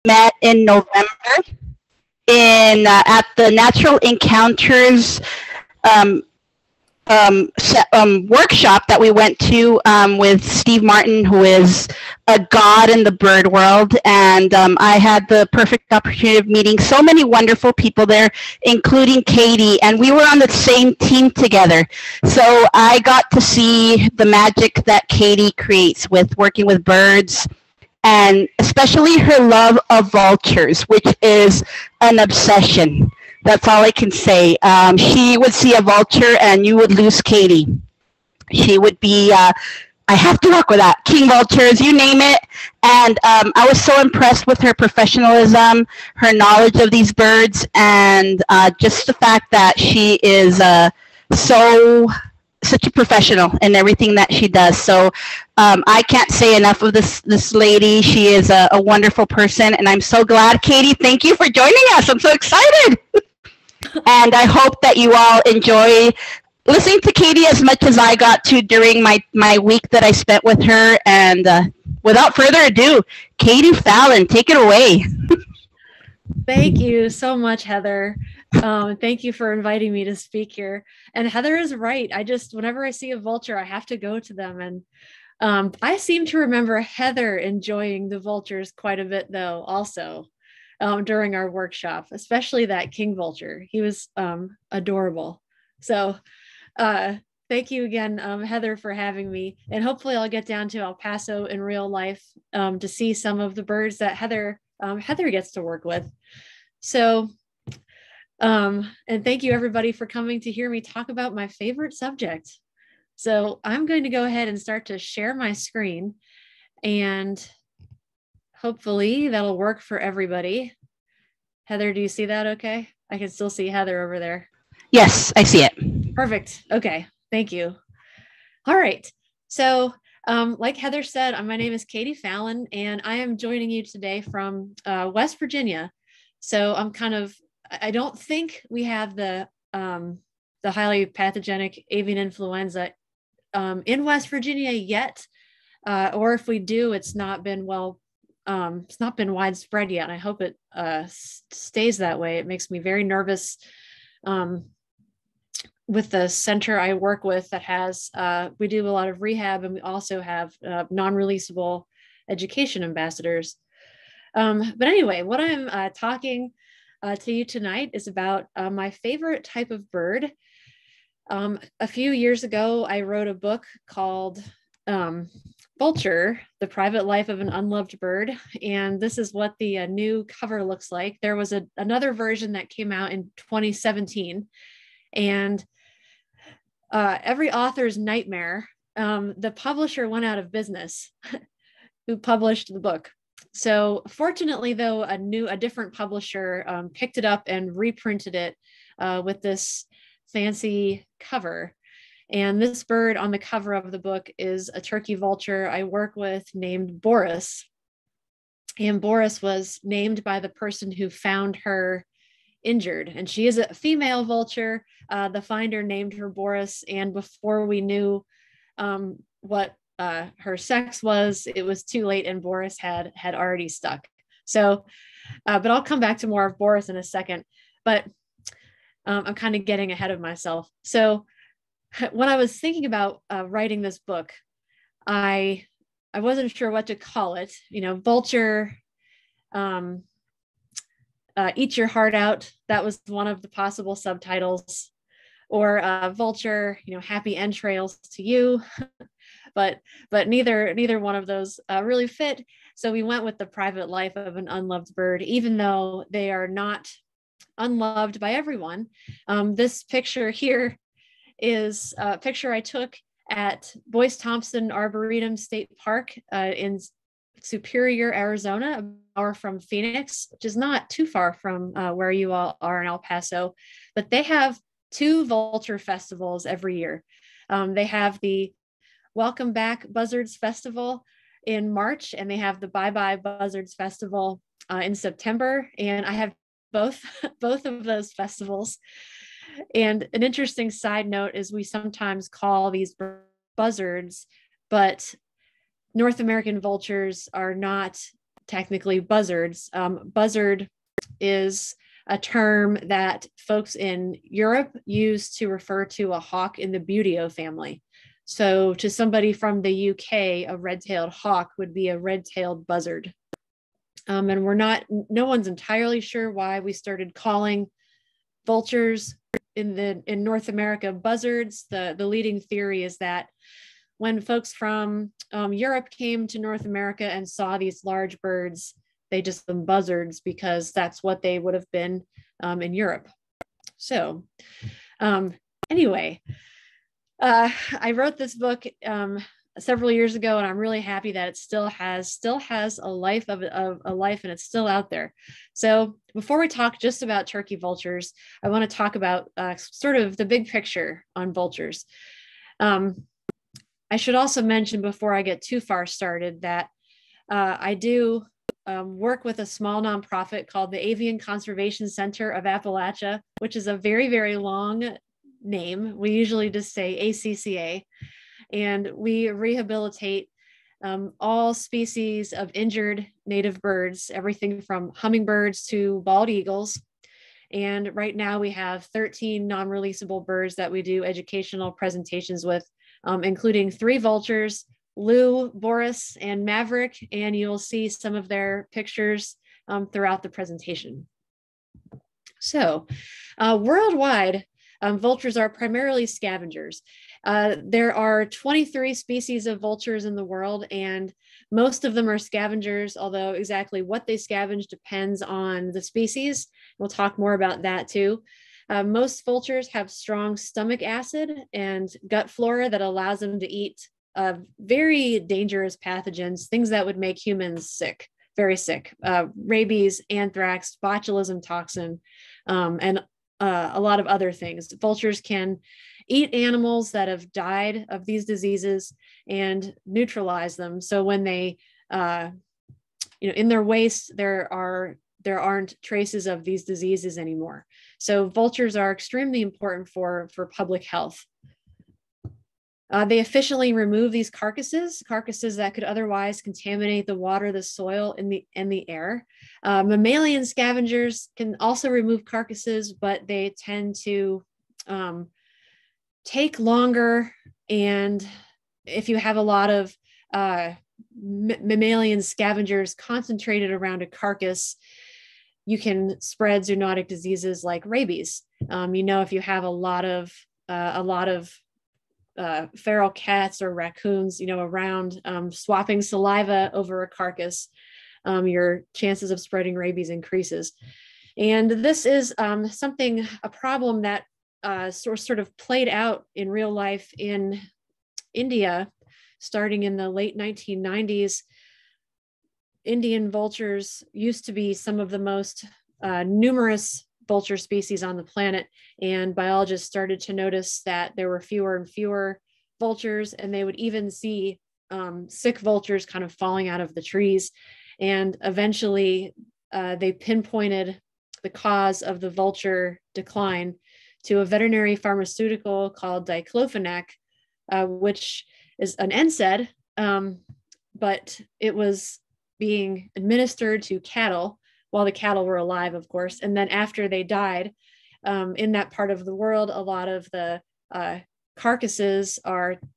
met in November in at the Natural Encounters um, workshop that we went to with Steve Martin, who is a god in the bird world. And I had the perfect opportunity of meeting so many wonderful people there, including Katie, and we were on the same team together. So I got to see the magic that Katie creates with working with birds, and especially her love of vultures, which is an obsession. That's all I can say. She would see a vulture and you would lose Katie. She would be, I have to work with that, king vultures, you name it. And I was so impressed with her professionalism, her knowledge of these birds, and just the fact that she is such a professional in everything that she does. So I can't say enough of this lady. She is a wonderful person, and I'm so glad. Katie, thank you for joining us. I'm so excited. And I hope that you all enjoy listening to Katie as much as I got to during my week that I spent with her. And without further ado, Katie Fallon, take it away. Thank you so much, Heather. Thank you for inviting me to speak here. And Heather is right. Whenever I see a vulture, I have to go to them. And I seem to remember Heather enjoying the vultures quite a bit, though, also. During our workshop, especially that king vulture. He was adorable. So thank you again, Heather, for having me. And hopefully I'll get down to El Paso in real life to see some of the birds that Heather gets to work with. So, and thank you everybody for coming to hear me talk about my favorite subject. So I'm going to go ahead and start to share my screen, and hopefully that'll work for everybody. Heather, do you see that okay? I can still see Heather over there. Yes, I see it. Perfect. Okay, thank you. All right. So like Heather said, my name is Katie Fallon, and I am joining you today from West Virginia. So I don't think we have the highly pathogenic avian influenza in West Virginia yet. Or if we do, it's not been widespread yet. And I hope it stays that way. It makes me very nervous with the center I work with that has, we do a lot of rehab, and we also have non-releasable education ambassadors. But anyway, what I'm talking to you tonight is about my favorite type of bird. A few years ago, I wrote a book called Vulture, The Private Life of an Unloved Bird. And this is what the new cover looks like. There was another version that came out in 2017. And every author's nightmare, the publisher went out of business who published the book. So fortunately, though, a different publisher picked it up and reprinted it with this fancy cover. And this bird on the cover of the book is a turkey vulture I work with named Boris. And Boris was named by the person who found her injured. And she is a female vulture. The finder named her Boris. And before we knew what her sex was, it was too late, and Boris had already stuck. So, but I'll come back to more of Boris in a second. But I'm kind of getting ahead of myself. So when I was thinking about writing this book, I wasn't sure what to call it. Vulture, Eat Your Heart Out. That was one of the possible subtitles. Or Vulture, Happy Entrails to You. but neither one of those really fit. So we went with The Private Life of an Unloved Bird, even though they are not unloved by everyone. This picture here is a picture I took at Boyce Thompson Arboretum State Park in Superior, Arizona, an hour from Phoenix, which is not too far from where you all are in El Paso. But they have 2 vulture festivals every year. They have the Welcome Back Buzzards Festival in March, and they have the Bye Bye Buzzards Festival in September. And I have both of those festivals. And an interesting side note is we sometimes call these buzzards, but North American vultures are not technically buzzards. Buzzard is a term that folks in Europe use to refer to a hawk in the buteo family. So to somebody from the UK, a red-tailed hawk would be a red-tailed buzzard. And no one's entirely sure why we started calling vultures in North America buzzards. The leading theory is that when folks from Europe came to North America and saw these large birds, they just them buzzards because that's what they would have been in Europe. So anyway, I wrote this book several years ago, and I'm really happy that it still has a life and it's still out there. So before we talk just about turkey vultures, I want to talk about sort of the big picture on vultures. I should also mention before I get too far started that I do work with a small nonprofit called the Avian Conservation Center of Appalachia, which is a very, very long name. We usually just say ACCA, and we rehabilitate all species of injured native birds, everything from hummingbirds to bald eagles. And right now we have 13 non-releasable birds that we do educational presentations with, including 3 vultures, Lou, Boris, and Maverick, and you'll see some of their pictures throughout the presentation. So worldwide, vultures are primarily scavengers. There are 23 species of vultures in the world, and most of them are scavengers, although exactly what they scavenge depends on the species. We'll talk more about that too. Most vultures have strong stomach acid and gut flora that allows them to eat very dangerous pathogens, things that would make humans sick, very sick, rabies, anthrax, botulism toxin, and a lot of other things. Vultures can eat animals that have died of these diseases and neutralize them. So when they, in their waste, there aren't traces of these diseases anymore. So vultures are extremely important for public health. They efficiently remove these carcasses that could otherwise contaminate the water, the soil, and the air. Mammalian scavengers can also remove carcasses, but they tend to take longer. And if you have a lot of mammalian scavengers concentrated around a carcass, you can spread zoonotic diseases like rabies. If you have a lot of feral cats or raccoons, around swapping saliva over a carcass, your chances of spreading rabies increases. And this is a problem that sort of played out in real life in India, starting in the late 1990s. Indian vultures used to be some of the most numerous vulture species on the planet, and biologists started to notice that there were fewer and fewer vultures, and they would even see sick vultures kind of falling out of the trees. And eventually they pinpointed the cause of the vulture decline to a veterinary pharmaceutical called diclofenac, which is an NSAID, but it was being administered to cattle while the cattle were alive, of course. And then after they died, in that part of the world, a lot of the carcasses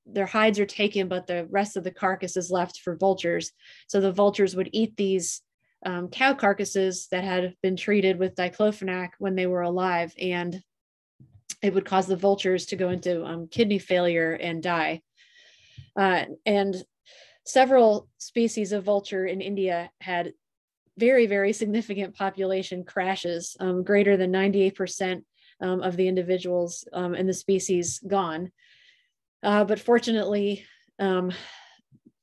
their hides are taken, but the rest of the carcass is left for vultures. So the vultures would eat these cow carcasses that had been treated with diclofenac when they were alive, and it would cause the vultures to go into kidney failure and die. And several species of vulture in India had very, very significant population crashes, greater than 98% of the individuals in the species gone. But fortunately,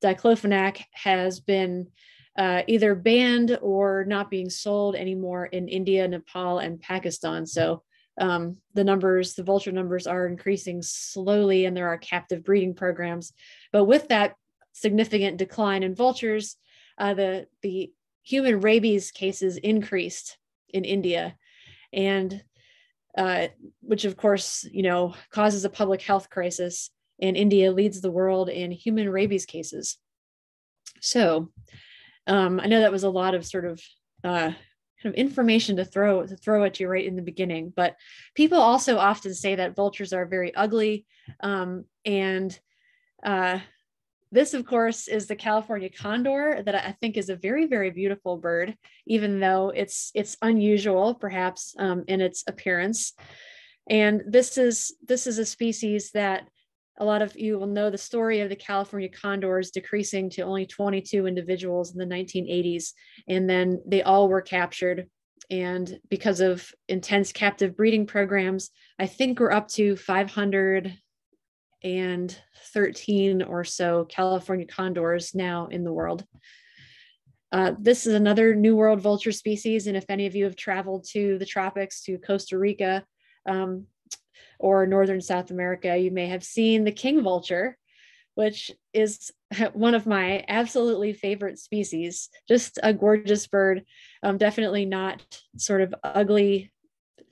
diclofenac has been either banned or not being sold anymore in India, Nepal, and Pakistan. So the vulture numbers are increasing slowly, and there are captive breeding programs. But with that significant decline in vultures, the human rabies cases increased in India, and which of course, causes a public health crisis, and India leads the world in human rabies cases. So I know that was a lot of sort of kind of information to throw at you right in the beginning, but people also often say that vultures are very ugly. And this, of course, is the California condor that I think is a very, very beautiful bird, even though it's unusual, perhaps, in its appearance. And this is a species that a lot of you will know the story of the California condors decreasing to only 22 individuals in the 1980s. And then they all were captured. And because of intense captive breeding programs, I think we're up to 513 or so California condors now in the world. This is another New World vulture species. And if any of you have traveled to the tropics, to Costa Rica, or northern South America, you may have seen the king vulture, which is one of my absolutely favorite species. Just a gorgeous bird, definitely not sort of ugly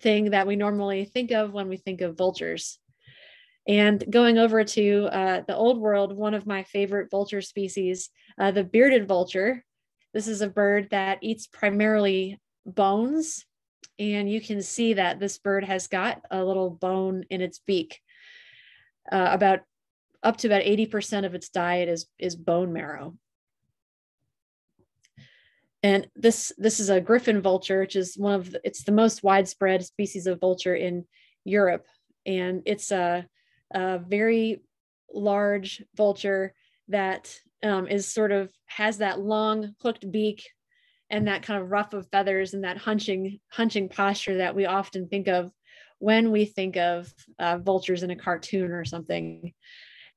thing that we normally think of when we think of vultures. And going over to the old world, one of my favorite vulture species, the bearded vulture. This is a bird that eats primarily bones. And you can see that this bird has got a little bone in its beak. Up to about 80% of its diet is bone marrow. And this is a griffin vulture, which is it's the most widespread species of vulture in Europe. And it's a very large vulture that has that long hooked beak and that kind of ruff of feathers and that hunching posture that we often think of when we think of vultures in a cartoon or something.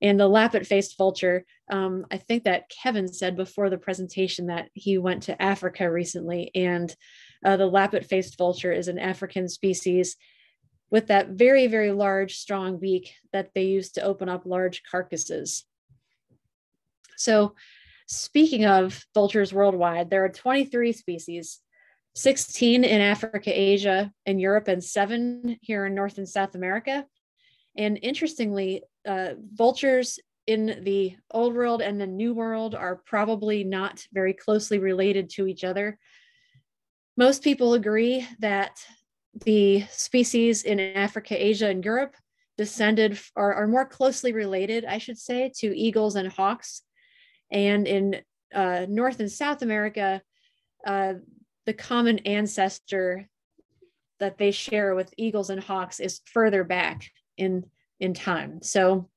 And the lappet-faced vulture, I think that Kevin said before the presentation that he went to Africa recently, and the lappet-faced vulture is an African species with that very, very large, strong beak that they use to open up large carcasses. So, speaking of vultures worldwide, there are 23 species, 16 in Africa, Asia, and Europe, and 7 here in North and South America. And interestingly, vultures in the old world and the new world are probably not very closely related to each other. Most people agree that the species in Africa, Asia, and Europe are more closely related, I should say, to eagles and hawks. And in North and South America, the common ancestor that they share with eagles and hawks is further back in time. So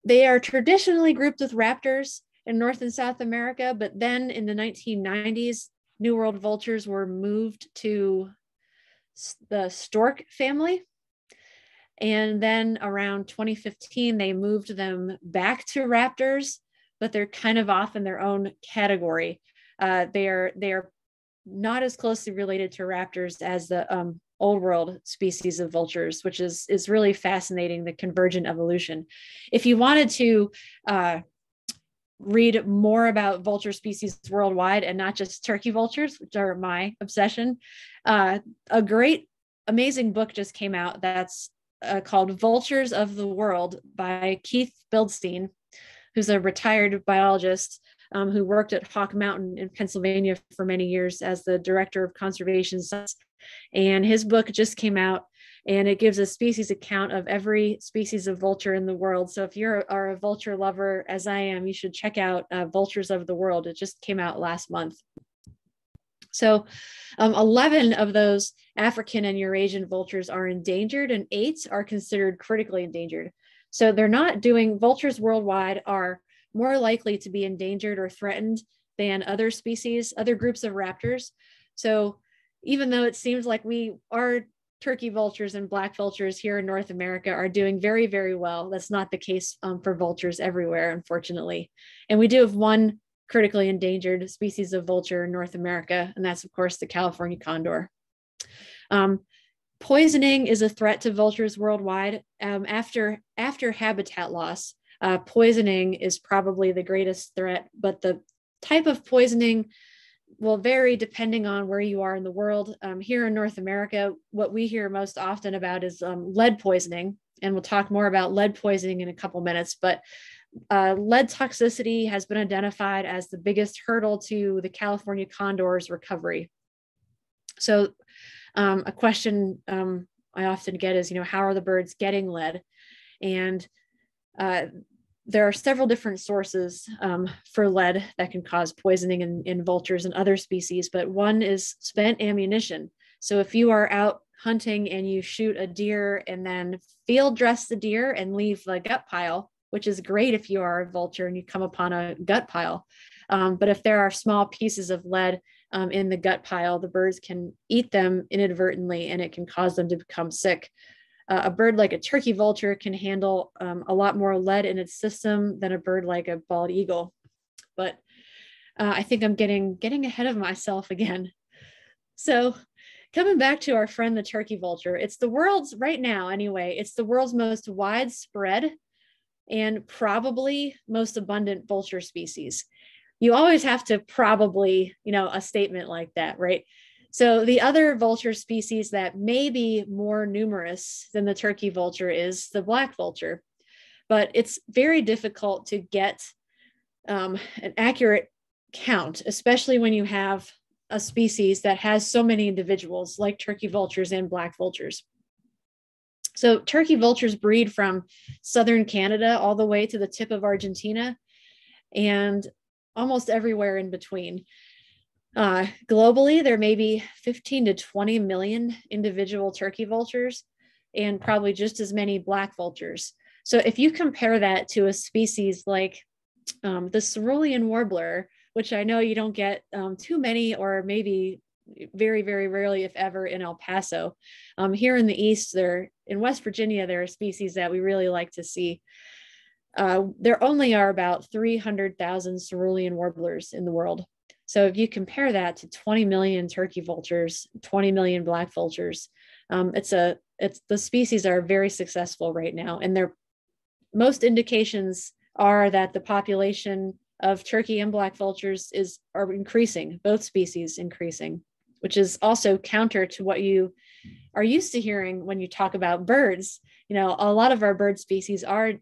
they are traditionally grouped with raptors in North and South America, but then in the 1990s, New World vultures were moved to the stork family. And then around 2015, they moved them back to raptors, but they're kind of off in their own category. They are not as closely related to raptors as the old world species of vultures, which is really fascinating, the convergent evolution. If you wanted to read more about vulture species worldwide and not just turkey vultures, which are my obsession, a great, amazing book just came out that's called Vultures of the World by Keith Bildstein, who's a retired biologist who worked at Hawk Mountain in Pennsylvania for many years as the director of conservation science. And his book just came out, and it gives a species account of every species of vulture in the world. So if you are a vulture lover, as I am, you should check out Vultures of the World. It just came out last month. So 11 of those African and Eurasian vultures are endangered, and 8 are considered critically endangered. So vultures worldwide are more likely to be endangered or threatened than other species, other groups of raptors. So even though it seems like our turkey vultures and black vultures here in North America are doing very, very well, that's not the case for vultures everywhere, unfortunately. And we do have one critically endangered species of vulture in North America, and that's, of course, the California condor. Poisoning is a threat to vultures worldwide. After habitat loss, poisoning is probably the greatest threat, but the type of poisoning will vary depending on where you are in the world. Here in North America, what we hear most often about is lead poisoning, and we'll talk more about lead poisoning in a couple minutes. But lead toxicity has been identified as the biggest hurdle to the California condor's recovery. So a question I often get is, how are the birds getting lead? And there are several different sources for lead that can cause poisoning in vultures and other species, but one is spent ammunition. So if you are out hunting and you shoot a deer and then field dress the deer and leave the gut pile, which is great if you are a vulture and you come upon a gut pile. But if there are small pieces of lead in the gut pile, the birds can eat them inadvertently and it can cause them to become sick. A bird like a turkey vulture can handle a lot more lead in its system than a bird like a bald eagle. But I think I'm getting ahead of myself again. So coming back to our friend, the turkey vulture, it's the world's, right now anyway, it's the world's most widespread and probably most abundant vulture species. You always have to probably, a statement like that, right? So the other vulture species that may be more numerous than the turkey vulture is the black vulture, but it's very difficult to get an accurate count, especially when you have a species that has so many individuals like turkey vultures and black vultures. So turkey vultures breed from southern Canada all the way to the tip of Argentina and almost everywhere in between. Globally, there may be 15 to 20 million individual turkey vultures and probably just as many black vultures. So if you compare that to a species like the cerulean warbler, which I know you don't get too many, or maybe very, very rarely, if ever, in El Paso. Here in the East, in West Virginia, there are species that we really like to see. There only are about 300,000 cerulean warblers in the world. So if you compare that to 20 million turkey vultures, 20 million black vultures, the species are very successful right now. And most indications are that the population of turkey and black vultures are increasing, both species increasing, which is also counter to what you are used to hearing when you talk about birds. A lot of our bird species are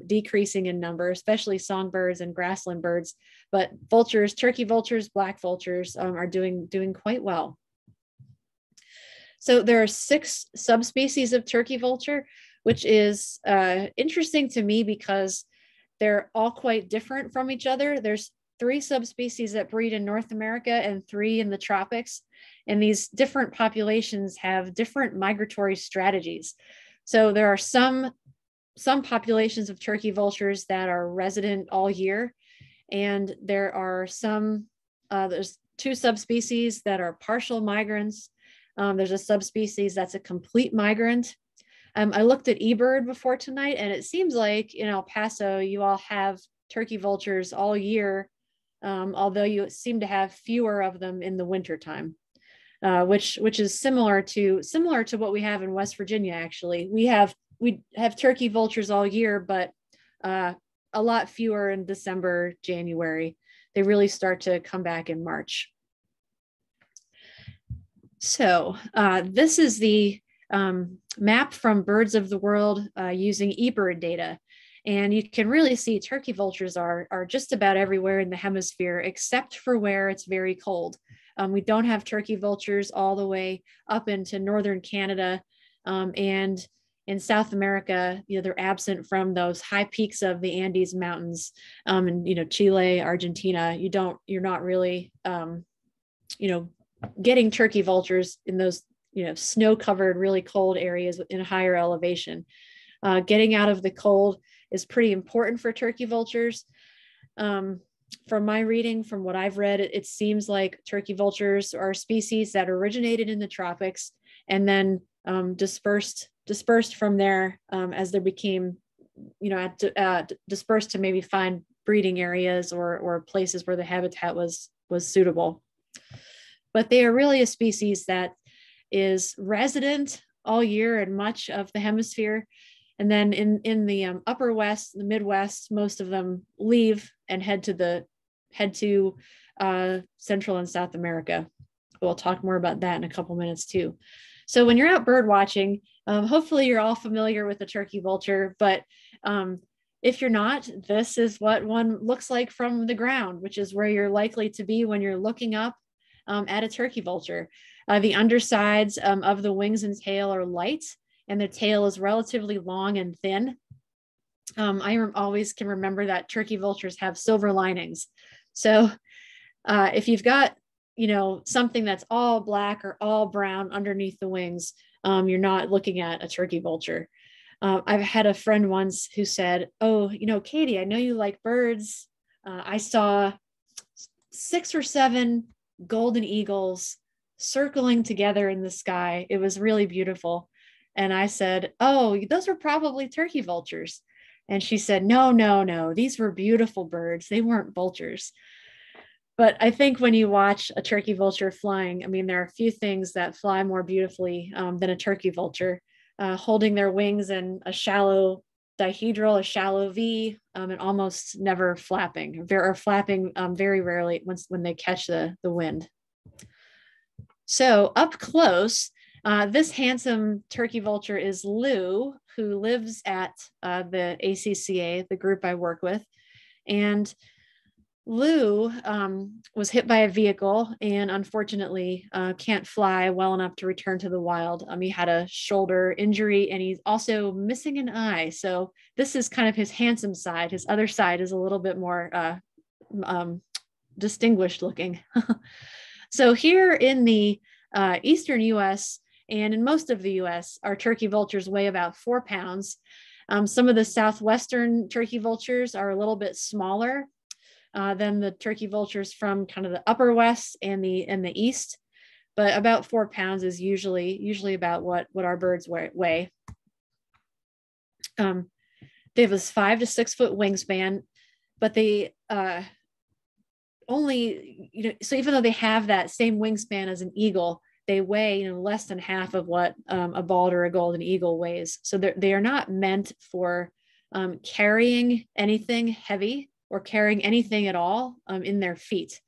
decreasing in number, especially songbirds and grassland birds, but vultures, turkey vultures, black vultures are doing quite well. So there are 6 subspecies of turkey vulture, which is interesting to me because they're all quite different from each other. There's 3 subspecies that breed in North America and 3 in the tropics. And these different populations have different migratory strategies. So there are some populations of turkey vultures that are resident all year. And there are there's 2 subspecies that are partial migrants. There's a subspecies that's a complete migrant. I looked at eBird before tonight, and it seems like in El Paso, you all have turkey vultures all year, although you seem to have fewer of them in the wintertime, which is similar to what we have in West Virginia. Actually, we have turkey vultures all year, but a lot fewer in December, January. They really start to come back in March. So this is the map from Birds of the World using eBird data. And you can really see turkey vultures are just about everywhere in the hemisphere, except for where it's very cold. We don't have turkey vultures all the way up into northern Canada, and in South America, they're absent from those high peaks of the Andes Mountains, and Chile, Argentina. You're not really, getting turkey vultures in those snow-covered, really cold areas in higher elevation. Getting out of the cold is pretty important for turkey vultures. From my reading, from what I've read, it seems like turkey vultures are a species that originated in the tropics and then dispersed from there as there became, dispersed to maybe find breeding areas or places where the habitat was suitable. But they are really a species that is resident all year in much of the hemisphere. And then in the upper West, the Midwest, most of them leave and head to Central and South America. We'll talk more about that in a couple minutes too. So when you're out bird watching, hopefully you're all familiar with the turkey vulture, but If you're not, this is what one looks like from the ground, which is where you're likely to be when you're looking up at a turkey vulture. The undersides of the wings and tail are light, and the tail is relatively long and thin. I always can remember that turkey vultures have silver linings. So if you've got, something that's all black or all brown underneath the wings, you're not looking at a turkey vulture. I've had a friend once who said, "Oh, Katie, I know you like birds. I saw 6 or 7 golden eagles circling together in the sky. It was really beautiful." And I said, "Oh, those were probably turkey vultures." And she said, "No, no, no. These were beautiful birds. They weren't vultures." But I think when you watch a turkey vulture flying, I mean, there are a few things that fly more beautifully than a turkey vulture. Holding their wings in a shallow dihedral, a shallow V, and almost never flapping, or flapping very rarely when they catch the wind. So up close, this handsome turkey vulture is Lou, who lives at the ACCA, the group I work with. And Lou was hit by a vehicle and unfortunately can't fly well enough to return to the wild. He had a shoulder injury and he's also missing an eye. So this is kind of his handsome side. His other side is a little bit more distinguished looking. So here in the eastern US and in most of the US, our turkey vultures weigh about 4 pounds. Some of the southwestern turkey vultures are a little bit smaller than the turkey vultures from kind of the upper west and the east, but about 4 pounds is usually about what our birds weigh. They have this 5 to 6 foot wingspan, but they only, so even though they have that same wingspan as an eagle, they weigh less than half of what a bald or a golden eagle weighs. So they are not meant for carrying anything heavy or carrying anything at all in their feet.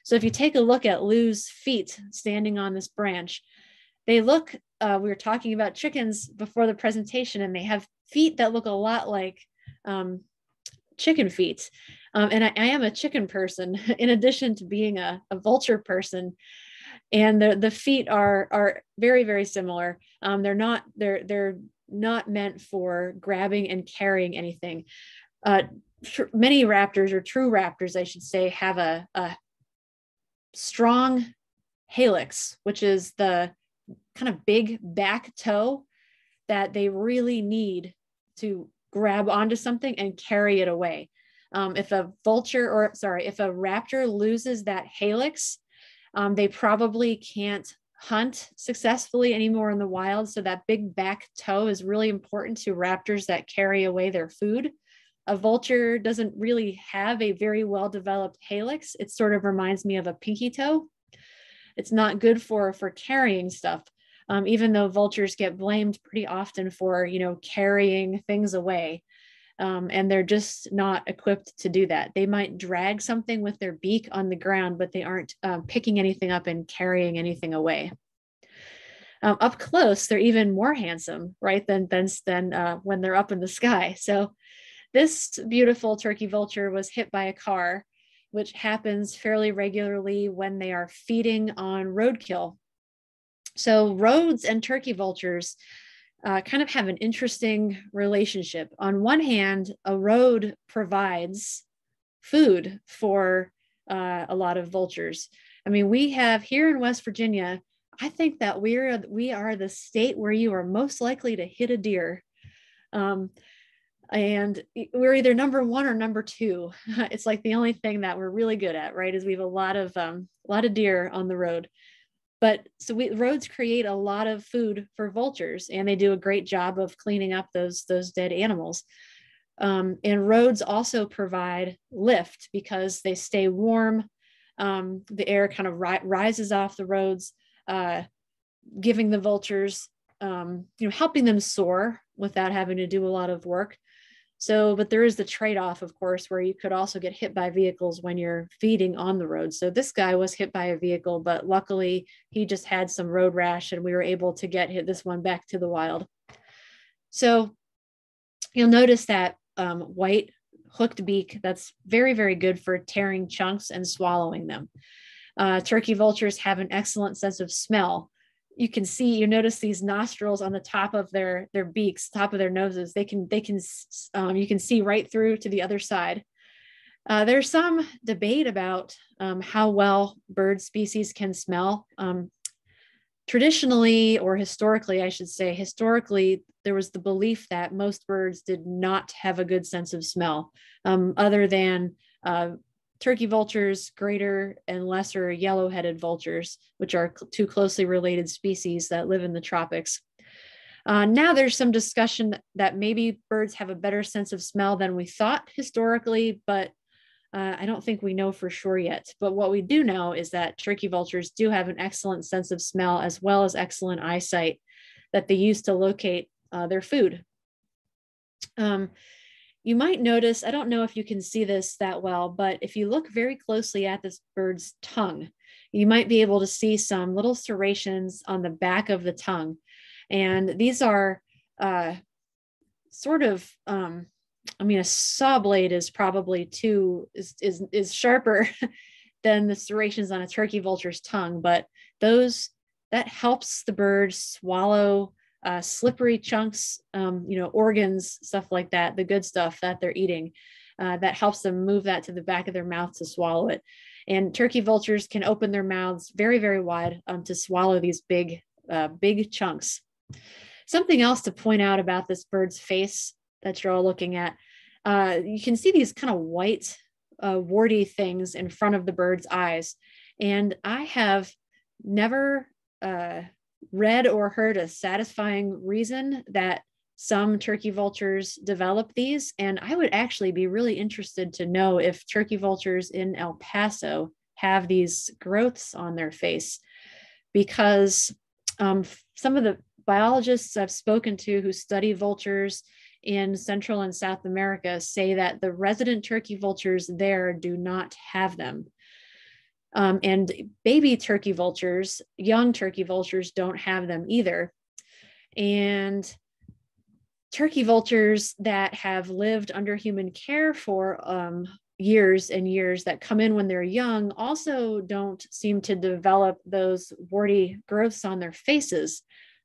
So if you take a look at Lou's feet standing on this branch, they look, we were talking about chickens before the presentation, and they have feet that look a lot like chicken feet. And I am a chicken person in addition to being a vulture person. And the feet are very, very similar. They're not meant for grabbing and carrying anything. Many raptors, or true raptors, I should say, have a strong halix, which is the kind of big back toe that they really need to grab onto something and carry it away. If a raptor loses that halix, they probably can't hunt successfully anymore in the wild. So that big back toe is really important to raptors that carry away their food. A vulture doesn't really have a very well-developed halix. It sort of reminds me of a pinky toe. It's not good for carrying stuff, even though vultures get blamed pretty often for, carrying things away. And they're just not equipped to do that. They might drag something with their beak on the ground, but they aren't picking anything up and carrying anything away. Up close, they're even more handsome, right, than when they're up in the sky. So this beautiful turkey vulture was hit by a car, which happens fairly regularly when they are feeding on roadkill. So roads and turkey vultures kind of have an interesting relationship. On one hand, a road provides food for a lot of vultures. I mean, we have here in West Virginia, I think that we are the state where you are most likely to hit a deer. And we're either number 1 or number 2. It's like the only thing that we're really good at, right? Is we have a lot of deer on the road. But so roads create a lot of food for vultures, and they do a great job of cleaning up those dead animals. And roads also provide lift because they stay warm. The air kind of rises off the roads, giving the vultures, helping them soar without having to do a lot of work. So, but there is the trade-off, of course, where you could also get hit by vehicles when you're feeding on the road. So this guy was hit by a vehicle, but luckily he just had some road rash and we were able to get this one back to the wild. So you'll notice that white hooked beak that's very, very good for tearing chunks and swallowing them. Turkey vultures have an excellent sense of smell. You notice these nostrils on the top of their beaks, top of their noses. You can see right through to the other side. There's some debate about how well bird species can smell. Traditionally, or historically, I should say, historically, there was the belief that most birds did not have a good sense of smell, other than turkey vultures, greater and lesser yellow-headed vultures, which are two closely related species that live in the tropics. Now there's some discussion that maybe birds have a better sense of smell than we thought historically, but I don't think we know for sure yet. But what we do know is that turkey vultures do have an excellent sense of smell, as well as excellent eyesight that they use to locate their food. You might notice, I don't know if you can see this that well, but if you look very closely at this bird's tongue, you might be able to see some little serrations on the back of the tongue. And these are sort of, a saw blade is probably is sharper than the serrations on a turkey vulture's tongue, but that helps the bird swallow slippery chunks, organs, stuff like that, the good stuff that they're eating, that helps them move that to the back of their mouth to swallow it. And turkey vultures can open their mouths very, very wide to swallow these big chunks. Something else to point out about this bird's face that you're all looking at, you can see these kind of white, warty things in front of the bird's eyes. And I have never read or heard a satisfying reason that some turkey vultures develop these. And I would actually be really interested to know if turkey vultures in El Paso have these growths on their face, because some of the biologists I've spoken to who study vultures in Central and South America say that the resident turkey vultures there do not have them. And baby turkey vultures, young turkey vultures, don't have them either. And turkey vultures that have lived under human care for years and years, that come in when they're young, also don't seem to develop those warty growths on their faces.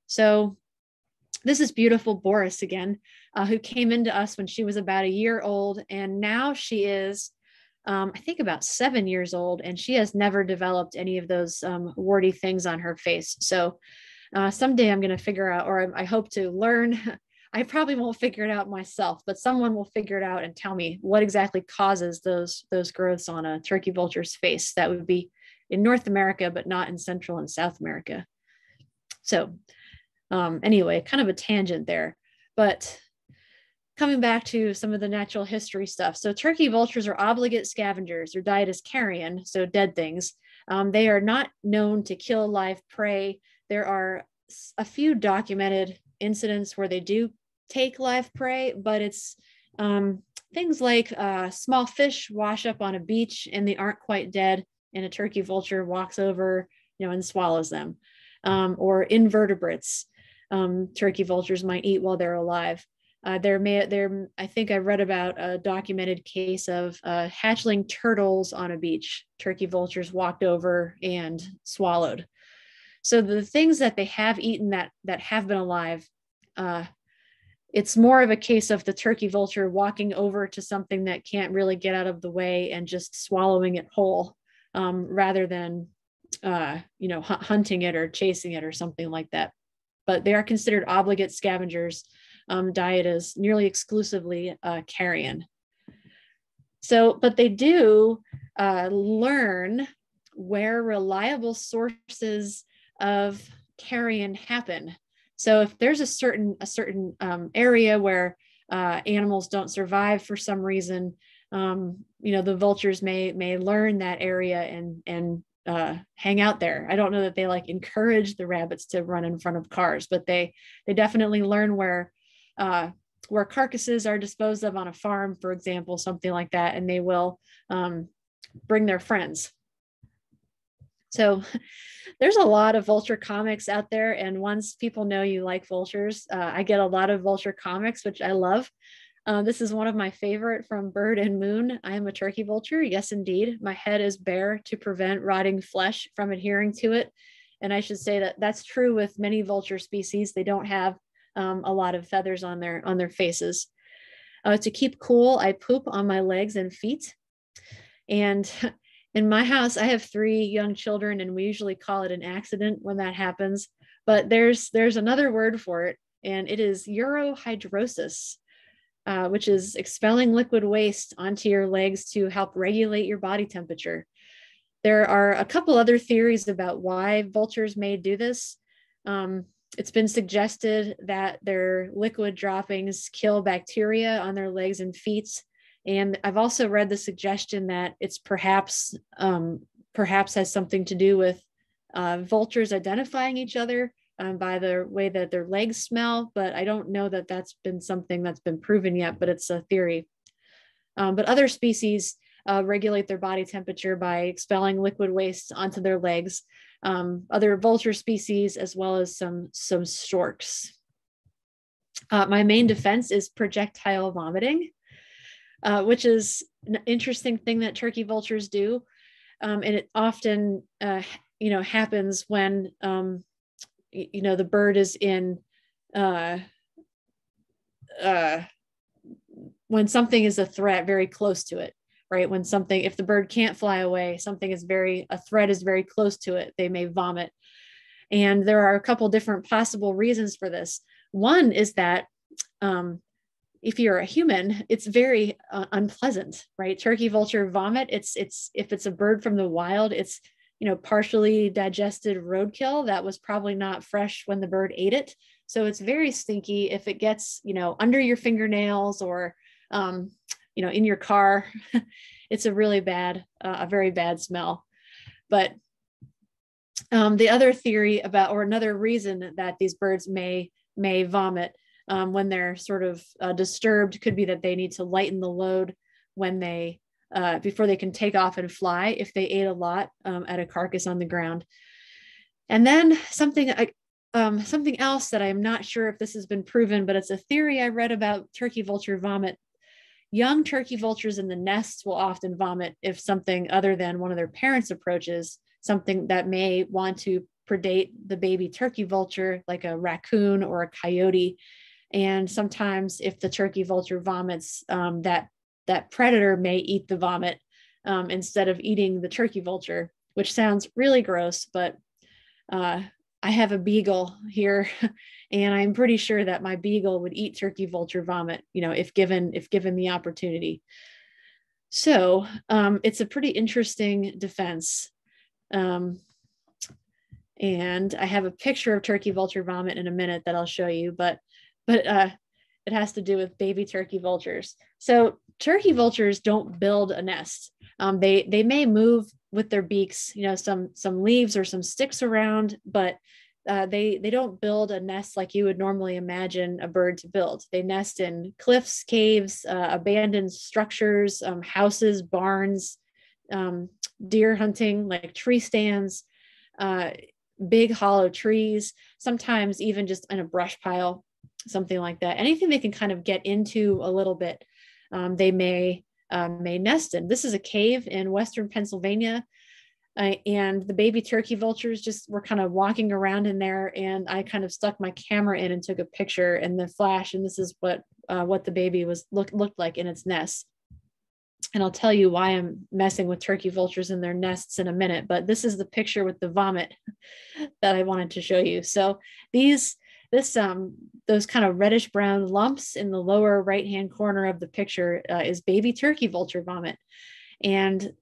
So this is beautiful Boris again, who came into us when she was about a year old, and now she is I think about 7 years old, and she has never developed any of those warty things on her face. So someday I'm going to figure out, or I hope to learn. I probably won't figure it out myself, but someone will figure it out and tell me what exactly causes those growths on a turkey vulture's face. That would be in North America, but not in Central and South America. So anyway, kind of a tangent there, but coming back to some of the natural history stuff. So turkey vultures are obligate scavengers. Their diet is carrion, so dead things. They are not known to kill live prey. There are a few documented incidents where they do take live prey, but it's things like small fish wash up on a beach and they aren't quite dead, and a turkey vulture walks over, and swallows them. Or invertebrates, turkey vultures might eat while they're alive. I think I read about a documented case of hatchling turtles on a beach. Turkey vultures walked over and swallowed. So the things that they have eaten that have been alive, it's more of a case of the turkey vulture walking over to something that can't really get out of the way and just swallowing it whole, rather than hunting it or chasing it or something like that. But they are considered obligate scavengers. Diet is nearly exclusively carrion. So, but they do learn where reliable sources of carrion happen. So if there's a certain area where animals don't survive for some reason, the vultures may learn that area and hang out there. I don't know that they encourage the rabbits to run in front of cars, but they definitely learn where carcasses are disposed of on a farm, for example, something like that, and they will bring their friends. So there's a lot of vulture comics out there, and once people know you like vultures, I get a lot of vulture comics, which I love. This is one of my favorite from Bird and Moon. I am a turkey vulture. Yes, indeed. My head is bare to prevent rotting flesh from adhering to it. And I should say that that's true with many vulture species. They don't have a lot of feathers on their faces. To keep cool, I poop on my legs and feet. And in my house, I have 3 young children, and we usually call it an accident when that happens. But there's another word for it, and it is urohydrosis, which is expelling liquid waste onto your legs to help regulate your body temperature. There are a couple other theories about why vultures may do this. It's been suggested that their liquid droppings kill bacteria on their legs and feet. And I've also read the suggestion that it's perhaps has something to do with vultures identifying each other by the way that their legs smell, but I don't know that that's been something that's been proven yet, but it's a theory. But other species regulate their body temperature by expelling liquid waste onto their legs. Other vulture species, as well as some storks. My main defense is projectile vomiting, which is an interesting thing that turkey vultures do. And it often, happens when, the bird is in, when something is a threat very close to it, right? If the bird can't fly away, a threat is very close to it, they may vomit. And there are a couple different possible reasons for this. One is that, if you're a human, it's very unpleasant, right? Turkey vulture vomit. If it's a bird from the wild, it's, partially digested roadkill that was probably not fresh when the bird ate it. So it's very stinky. If it gets, under your fingernails or, in your car, it's a very bad smell. But the other theory or another reason that these birds may vomit when they're sort of disturbed could be that they need to lighten the load when they before they can take off and fly if they ate a lot at a carcass on the ground. And then something else that I'm not sure if this has been proven, but it's a theory I read about turkey vulture vomit. Young turkey vultures in the nests will often vomit if something other than one of their parents approaches, something that may want to predate the baby turkey vulture, like a raccoon or a coyote. And sometimes if the turkey vulture vomits, that predator may eat the vomit instead of eating the turkey vulture, which sounds really gross, but I have a beagle here and I'm pretty sure that my beagle would eat turkey vulture vomit, if given the opportunity. So it's a pretty interesting defense. And I have a picture of turkey vulture vomit in a minute that I'll show you, but it has to do with baby turkey vultures. So turkey vultures don't build a nest. They may move with their beaks, some leaves or some sticks around, but they don't build a nest like you would normally imagine a bird to build. They nest in cliffs, caves, abandoned structures, houses, barns, deer hunting, like tree stands, big hollow trees, sometimes even just in a brush pile, something like that. Anything they can kind of get into a little bit, they may nest in. This is a cave in Western Pennsylvania. And the baby turkey vultures just were kind of walking around in there, and I kind of stuck my camera in and took a picture in the flash, and this is what the baby looked like in its nest. And I'll tell you why I'm messing with turkey vultures in their nests in a minute, but this is the picture with the vomit that I wanted to show you. So those kind of reddish brown lumps in the lower right hand corner of the picture is baby turkey vulture vomit. And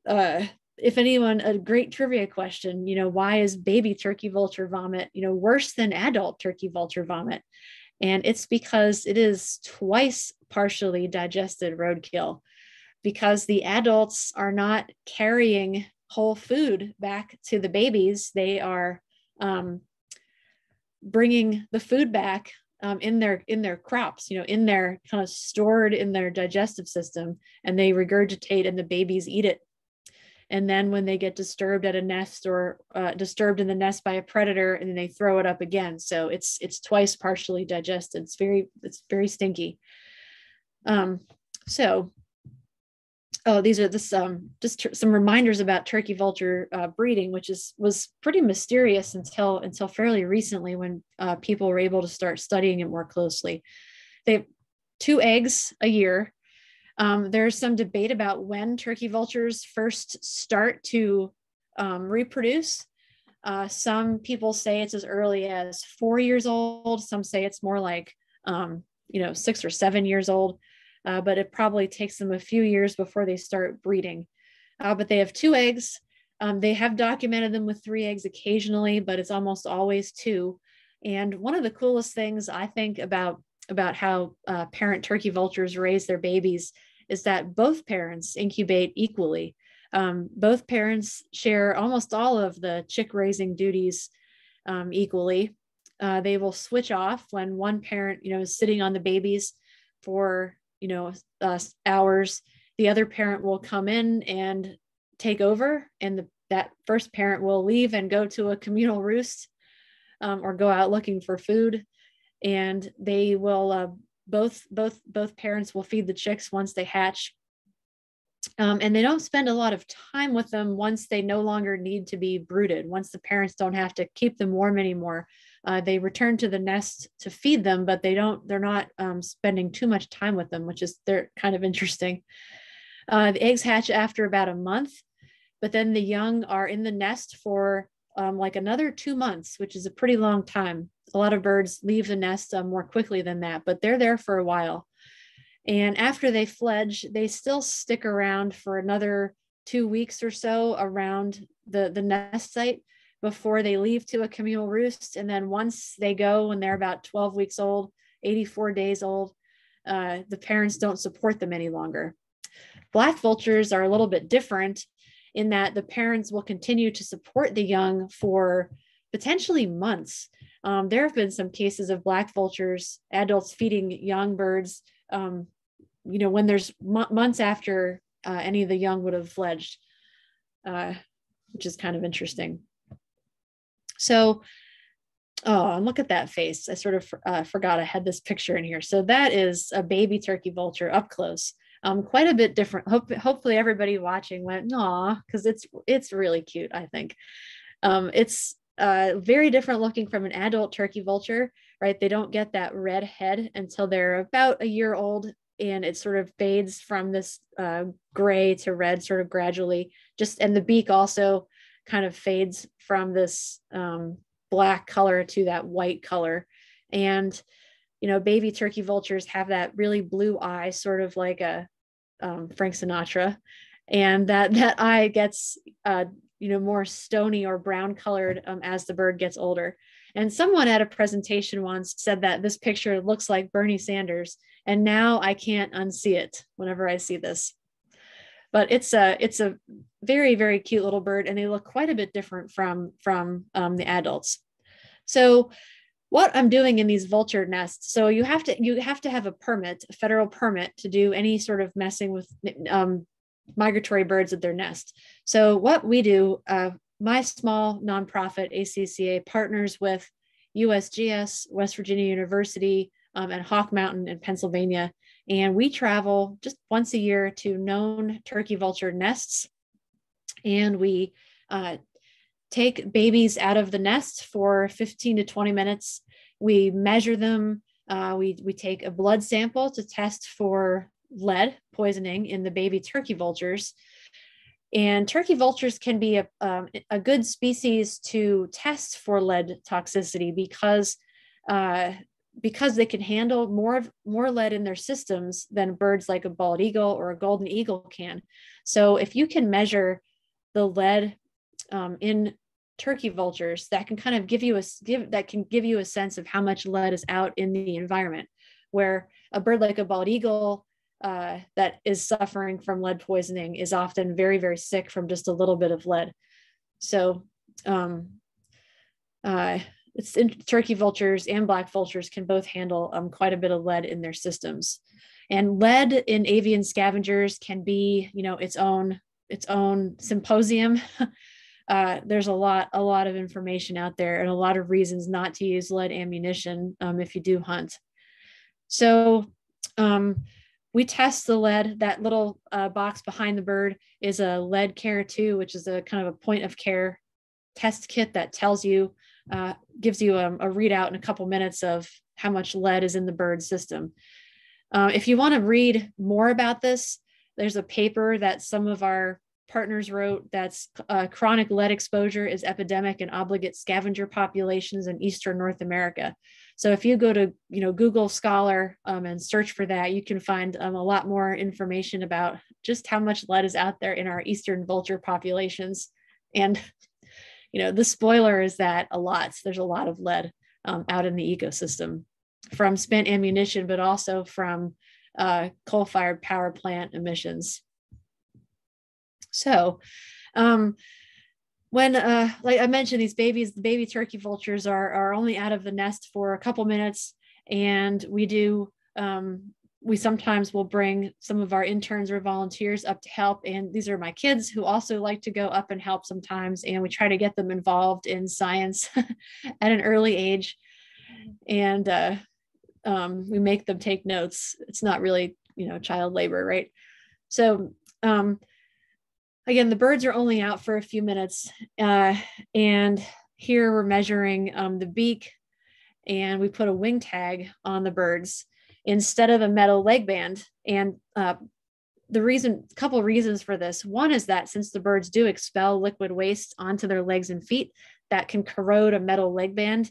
if anyone, a great trivia question, why is baby turkey vulture vomit, worse than adult turkey vulture vomit? And it's because it is twice partially digested roadkill, because the adults are not carrying whole food back to the babies. They are bringing the food back in their crops, in their kind of stored in their digestive system, and they regurgitate and the babies eat it. And then when they get disturbed at a nest or disturbed in the nest by a predator, and then they throw it up again. So it's twice partially digested. It's very stinky. Um, so, oh, these are this just some reminders about turkey vulture breeding, which was pretty mysterious until fairly recently, when people were able to start studying it more closely. They have 2 eggs a year. There's some debate about when turkey vultures first start to reproduce. Some people say it's as early as 4 years old. Some say it's more like 6 or 7 years old. But it probably takes them a few years before they start breeding. But they have 2 eggs. They have documented them with 3 eggs occasionally, but it's almost always 2. And one of the coolest things I think about how parent turkey vultures raise their babies is that both parents incubate equally. Both parents share almost all of the chick raising duties equally. They will switch off when one parent, is sitting on the babies for hours. The other parent will come in and take over, and that first parent will leave and go to a communal roost or go out looking for food. And they will both parents will feed the chicks once they hatch. And they don't spend a lot of time with them once they no longer need to be brooded. Once the parents don't have to keep them warm anymore, they return to the nest to feed them, but they're not spending too much time with them, they're kind of interesting. The eggs hatch after about a month, but then the young are in the nest for like another 2 months, which is a pretty long time. A lot of birds leave the nest more quickly than that, but they're there for a while. And after they fledge, they still stick around for another 2 weeks or so around the nest site before they leave to a communal roost. And then once they go, when they're about 12 weeks old, 84 days old, the parents don't support them any longer. Black vultures are a little bit different in that the parents will continue to support the young for potentially months. There have been some cases of black vultures, adults feeding young birds, when there's months after any of the young would have fledged, which is kind of interesting. So, and look at that face. I sort of forgot I had this picture in here. So that is a baby turkey vulture up close. Quite a bit different. Hopefully everybody watching went, "Aw," because it's really cute, I think. It's very different looking from an adult turkey vulture, right? They don't get that red head until they're about a year old, and it sort of fades from this gray to red sort of gradually. And the beak also kind of fades from this black color to that white color. And baby turkey vultures have that really blue eye, sort of like a Frank Sinatra, and that eye gets more stony or brown colored as the bird gets older. And someone at a presentation once said that this picture looks like Bernie Sanders, and now I can't unsee it whenever I see this. But it's a very, very cute little bird, and they look quite a bit different from the adults. So what I'm doing in these vulture nests, so you have to have a permit, a federal permit, to do any sort of messing with migratory birds at their nest. So what we do, my small nonprofit ACCA partners with USGS, West Virginia University, and Hawk Mountain in Pennsylvania. And we travel just once a year to known turkey vulture nests. And we take babies out of the nest for 15 to 20 minutes. We measure them. We take a blood sample to test for lead poisoning in the baby turkey vultures. And turkey vultures can be a good species to test for lead toxicity because they can handle more lead in their systems than birds like a bald eagle or a golden eagle can. So if you can measure the lead in turkey vultures, that can kind of give you a sense of how much lead is out in the environment. Where a bird like a bald eagle that is suffering from lead poisoning is often very, very sick from just a little bit of lead. So turkey vultures and black vultures can both handle quite a bit of lead in their systems. And lead in avian scavengers can be, its own symposium. There's a lot of information out there and a lot of reasons not to use lead ammunition if you do hunt. So we test the lead. That little box behind the bird is a lead care 2, which is a kind of a point of care test kit that tells you, gives you a readout in a couple minutes of how much lead is in the bird system. If you want to read more about this, there's a paper that some of our partners wrote that's chronic lead exposure is epidemic in obligate scavenger populations in Eastern North America. So if you go to Google Scholar and search for that, you can find a lot more information about just how much lead is out there in our Eastern vulture populations. And the spoiler is that there's a lot of lead out in the ecosystem from spent ammunition, but also from coal-fired power plant emissions. So when, like I mentioned, these babies, the baby turkey vultures are only out of the nest for a couple minutes. And we sometimes will bring some of our interns or volunteers up to help. And these are my kids who also like to go up and help sometimes. And we try to get them involved in science at an early age. And we make them take notes. It's not really, child labor, right? So again, the birds are only out for a few minutes. And here we're measuring the beak, and we put a wing tag on the birds instead of a metal leg band. And couple reasons for this. One is that since the birds do expel liquid waste onto their legs and feet, that can corrode a metal leg band.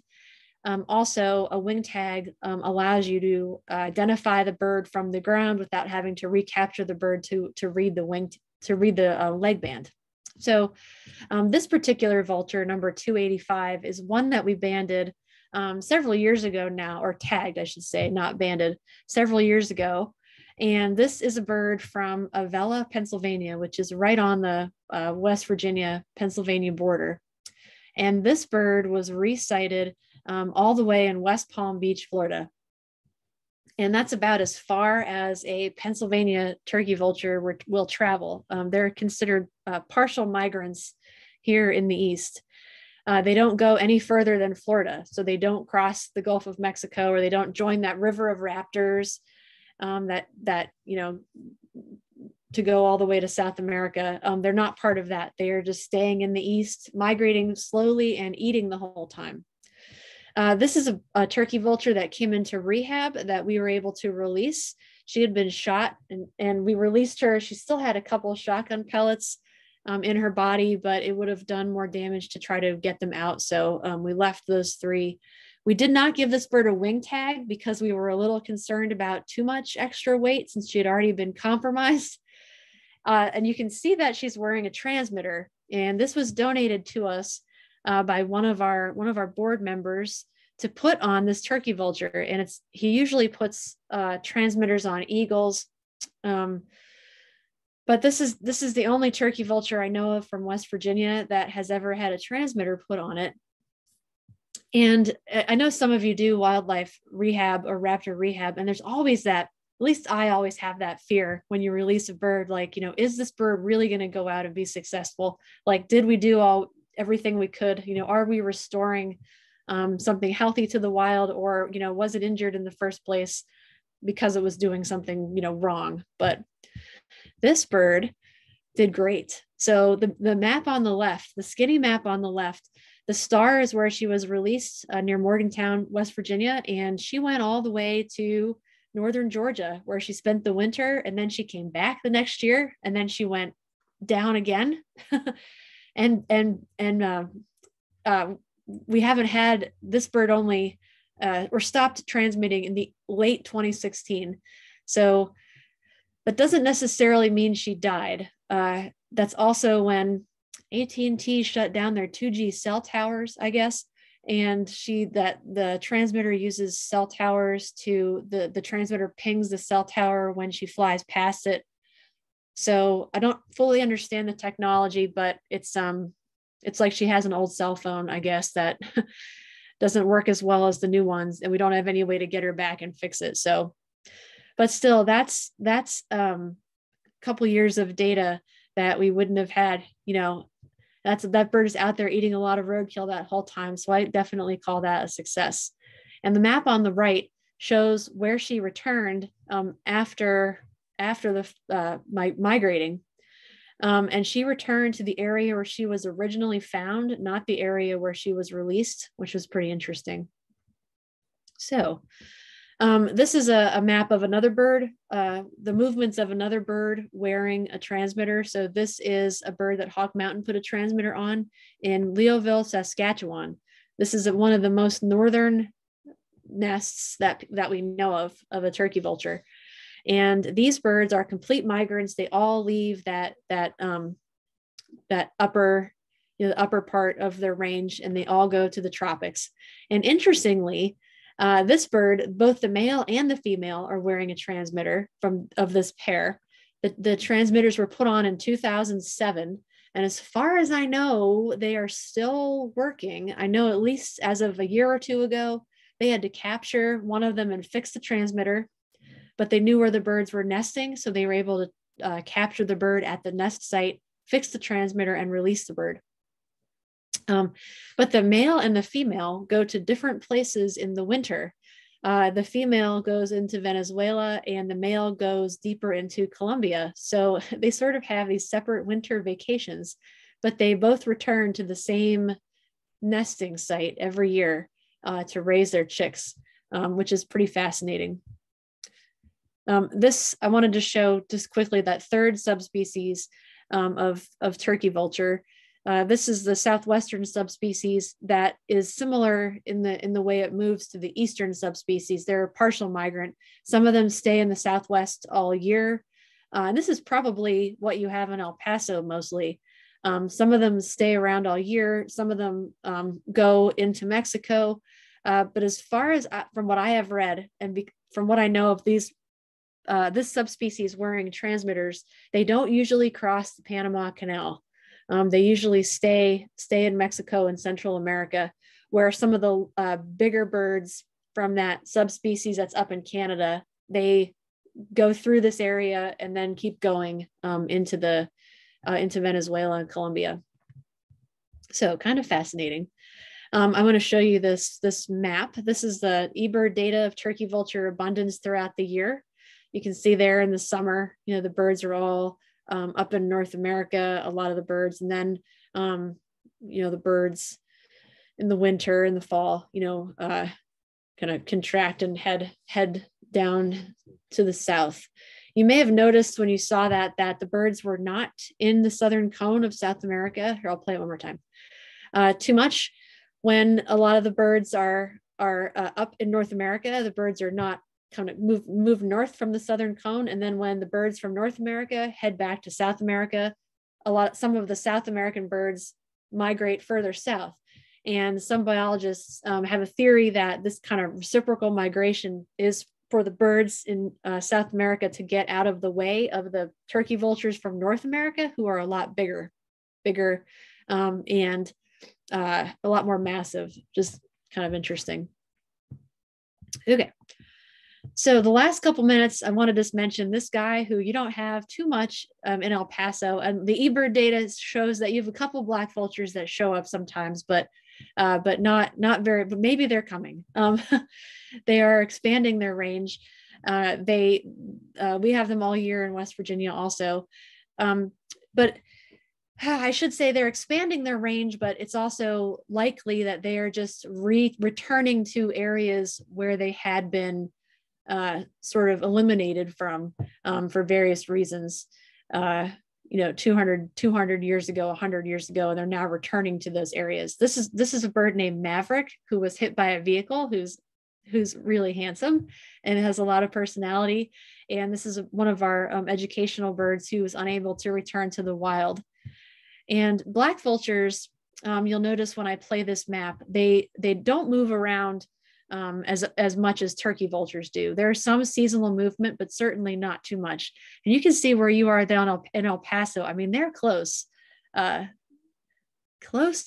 Also, a wing tag allows you to identify the bird from the ground without having to recapture the bird to read the leg band. So this particular vulture, number 285, is one that we banded several years ago now, or tagged, I should say, not banded, several years ago. And this is a bird from Avella, Pennsylvania, which is right on the West Virginia, Pennsylvania border. And this bird was resighted all the way in West Palm Beach, Florida. And that's about as far as a Pennsylvania turkey vulture will travel. They're considered partial migrants here in the East. They don't go any further than Florida. So they don't cross the Gulf of Mexico, or they don't join that river of raptors to go all the way to South America. They're not part of that. They are just staying in the East, migrating slowly and eating the whole time. This is a turkey vulture that came into rehab that we were able to release. She had been shot and we released her. She still had a couple of shotgun pellets in her body, but it would have done more damage to try to get them out. So we left those 3. We did not give this bird a wing tag because we were a little concerned about too much extra weight since she had already been compromised. And you can see that she's wearing a transmitter. And this was donated to us by one of our board members to put on this turkey vulture. And he usually puts transmitters on eagles. But this is the only turkey vulture I know of from West Virginia that has ever had a transmitter put on it. And I know some of you do wildlife rehab or raptor rehab, and there's always that, at least I always have that fear when you release a bird, like, is this bird really going to go out and be successful? Like, did we do everything we could? Are we restoring something healthy to the wild, or, was it injured in the first place because it was doing something, wrong? But this bird did great. So the map on the left, the skinny map on the left, the star is where she was released near Morgantown, West Virginia. And she went all the way to northern Georgia, where she spent the winter. And then she came back the next year, and then she went down again. and we haven't had this bird or stopped transmitting in the late 2016. So that doesn't necessarily mean she died. That's also when AT&T shut down their 2G cell towers, I guess. And the transmitter uses cell towers the transmitter pings the cell tower when she flies past it. So I don't fully understand the technology, but it's like she has an old cell phone, I guess, that doesn't work as well as the new ones, and we don't have any way to get her back and fix it. So, but still, that's a couple years of data that we wouldn't have had. That bird is out there eating a lot of roadkill that whole time. So I definitely call that a success. And the map on the right shows where she returned after migrating. And she returned to the area where she was originally found, not the area where she was released, which was pretty interesting. So this is a map of another bird, the movements of another bird wearing a transmitter. So this is a bird that Hawk Mountain put a transmitter on in Leoville, Saskatchewan. This is one of the most northern nests that we know of a turkey vulture. And these birds are complete migrants. They all leave that upper, the upper part of their range, and they all go to the tropics. And interestingly, this bird, both the male and the female are wearing a transmitter of this pair. The transmitters were put on in 2007. And as far as I know, they are still working. I know at least as of a year or two ago, they had to capture one of them and fix the transmitter, but they knew where the birds were nesting. So they were able to capture the bird at the nest site, fix the transmitter, and release the bird. But the male and the female go to different places in the winter. The female goes into Venezuela and the male goes deeper into Colombia. So they sort of have these separate winter vacations, but they both return to the same nesting site every year to raise their chicks, which is pretty fascinating. This, I wanted to show just quickly that third subspecies of turkey vulture. This is the southwestern subspecies that is similar in the way it moves to the eastern subspecies. They're a partial migrant. Some of them stay in the southwest all year. This is probably what you have in El Paso mostly. Some of them stay around all year. Some of them go into Mexico. But as far as from what I have read and from what I know of this subspecies wearing transmitters, they don't usually cross the Panama Canal. They usually stay in Mexico and Central America, where some of the bigger birds from that subspecies that's up in Canada, they go through this area and then keep going into Venezuela and Colombia. So kind of fascinating. I'm going to show you this map. This is the eBird data of turkey vulture abundance throughout the year. You can see there in the summer, the birds are all up in North America, a lot of the birds, and then, the birds in the winter and the fall, kind of contract and head down to the south. You may have noticed when you saw that the birds were not in the southern cone of South America. Here, I'll play it one more time. Too much. When a lot of the birds are up in North America, the birds are not kind of move north from the southern cone. And then when the birds from North America head back to South America, some of the South American birds migrate further south. And some biologists have a theory that this kind of reciprocal migration is for the birds in South America to get out of the way of the turkey vultures from North America, who are a lot bigger, and a lot more massive. Just kind of interesting. Okay. So the last couple minutes, I want to just mention this guy who you don't have too much in El Paso. And the eBird data shows that you have a couple black vultures that show up sometimes, but not very, but maybe they're coming. They are expanding their range. We have them all year in West Virginia also. But I should say they're expanding their range, but it's also likely that they are just returning to areas where they had been sort of eliminated from for various reasons, 200 years ago, 100 years ago, and they're now returning to those areas. This is a bird named Maverick who was hit by a vehicle, who's really handsome and has a lot of personality. And this is one of our educational birds who was unable to return to the wild. And black vultures, you'll notice when I play this map, they don't move around as much as turkey vultures do. There's some seasonal movement, but certainly not too much. And you can see where you are down in El Paso. I mean, they're close to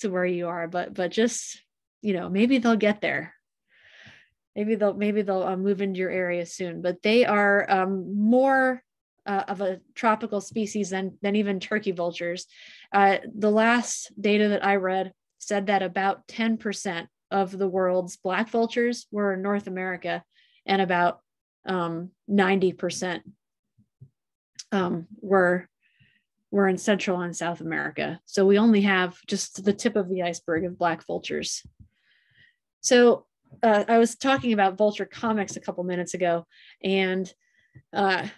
where you are, but just, maybe they'll get there. Maybe they'll move into your area soon. But they are more of a tropical species than even turkey vultures. The last data that I read said that about 10% of the world's black vultures were in North America, and about 90% were in Central and South America. So we only have just the tip of the iceberg of black vultures. So I was talking about vulture comics a couple minutes ago, and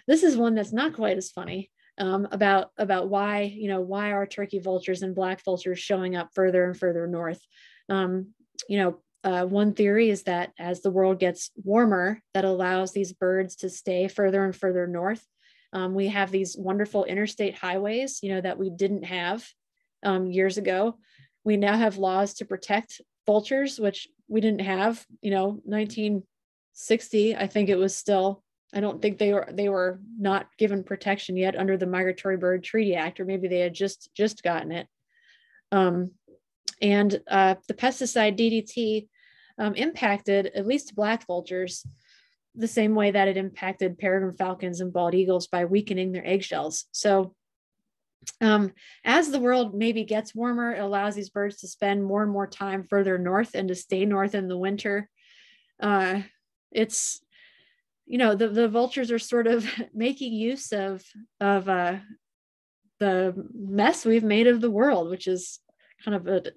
this is one that's not quite as funny, about why why are turkey vultures and black vultures showing up further and further north. One theory is that as the world gets warmer, that allows these birds to stay further and further north. We have these wonderful interstate highways, that we didn't have years ago. We now have laws to protect vultures, which we didn't have, 1960. I think it was still, I don't think they were not given protection yet under the Migratory Bird Treaty Act, or maybe they had just gotten it. And the pesticide DDT impacted at least black vultures the same way that it impacted peregrine falcons and bald eagles by weakening their eggshells. So as the world maybe gets warmer, it allows these birds to spend more and more time further north and to stay north in the winter. It's, the vultures are sort of making use of the mess we've made of the world, which is kind of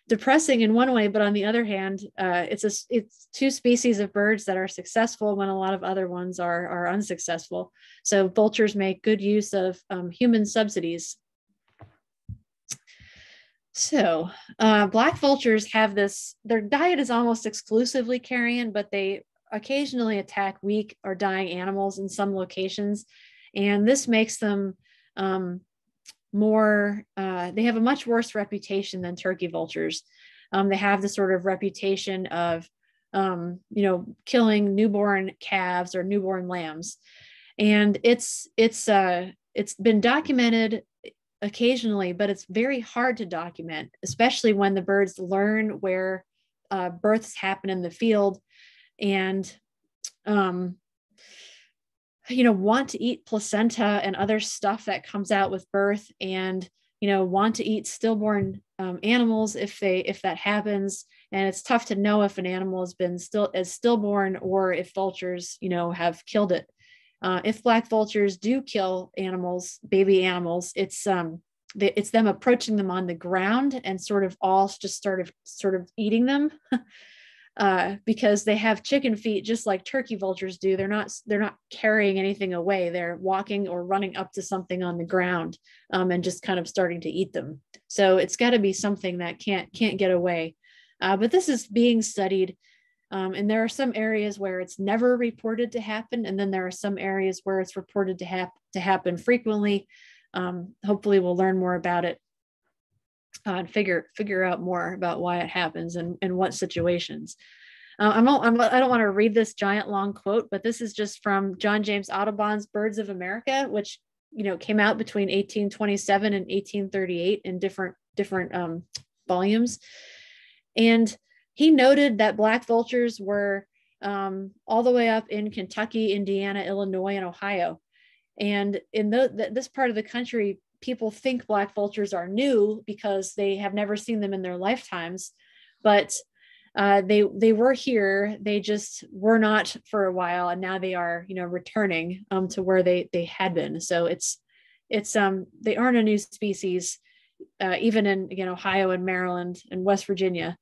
depressing in one way, but on the other hand, it's two species of birds that are successful when a lot of other ones are unsuccessful. So vultures make good use of human subsidies. So black vultures have their diet is almost exclusively carrion, but they occasionally attack weak or dying animals in some locations. And this makes them they have a much worse reputation than turkey vultures. They have the sort of reputation of, killing newborn calves or newborn lambs. And it's been documented occasionally, but it's very hard to document, especially when the birds learn where births happen in the field and, want to eat placenta and other stuff that comes out with birth, and want to eat stillborn animals if that happens. And it's tough to know if an animal has been stillborn or if vultures have killed it. If black vultures do kill baby animals, it's them approaching them on the ground and sort of eating them. Because they have chicken feet just like turkey vultures do. They're not carrying anything away. They're walking or running up to something on the ground and just kind of starting to eat them. So it's got to be something that can't get away. But this is being studied. And there are some areas where it's never reported to happen. And then there are some areas where it's reported to happen frequently. Hopefully we'll learn more about it. And figure out more about why it happens and what situations. I don't want to read this giant long quote, but this is just from John James Audubon's Birds of America, which came out between 1827 and 1838 in different volumes. And he noted that black vultures were all the way up in Kentucky, Indiana, Illinois, and Ohio. And in this part of the country, people think black vultures are new because they have never seen them in their lifetimes, but they were here. They just were not for a while, and now they are, returning to where they had been. So it's they aren't a new species, even in Ohio and Maryland and West Virginia,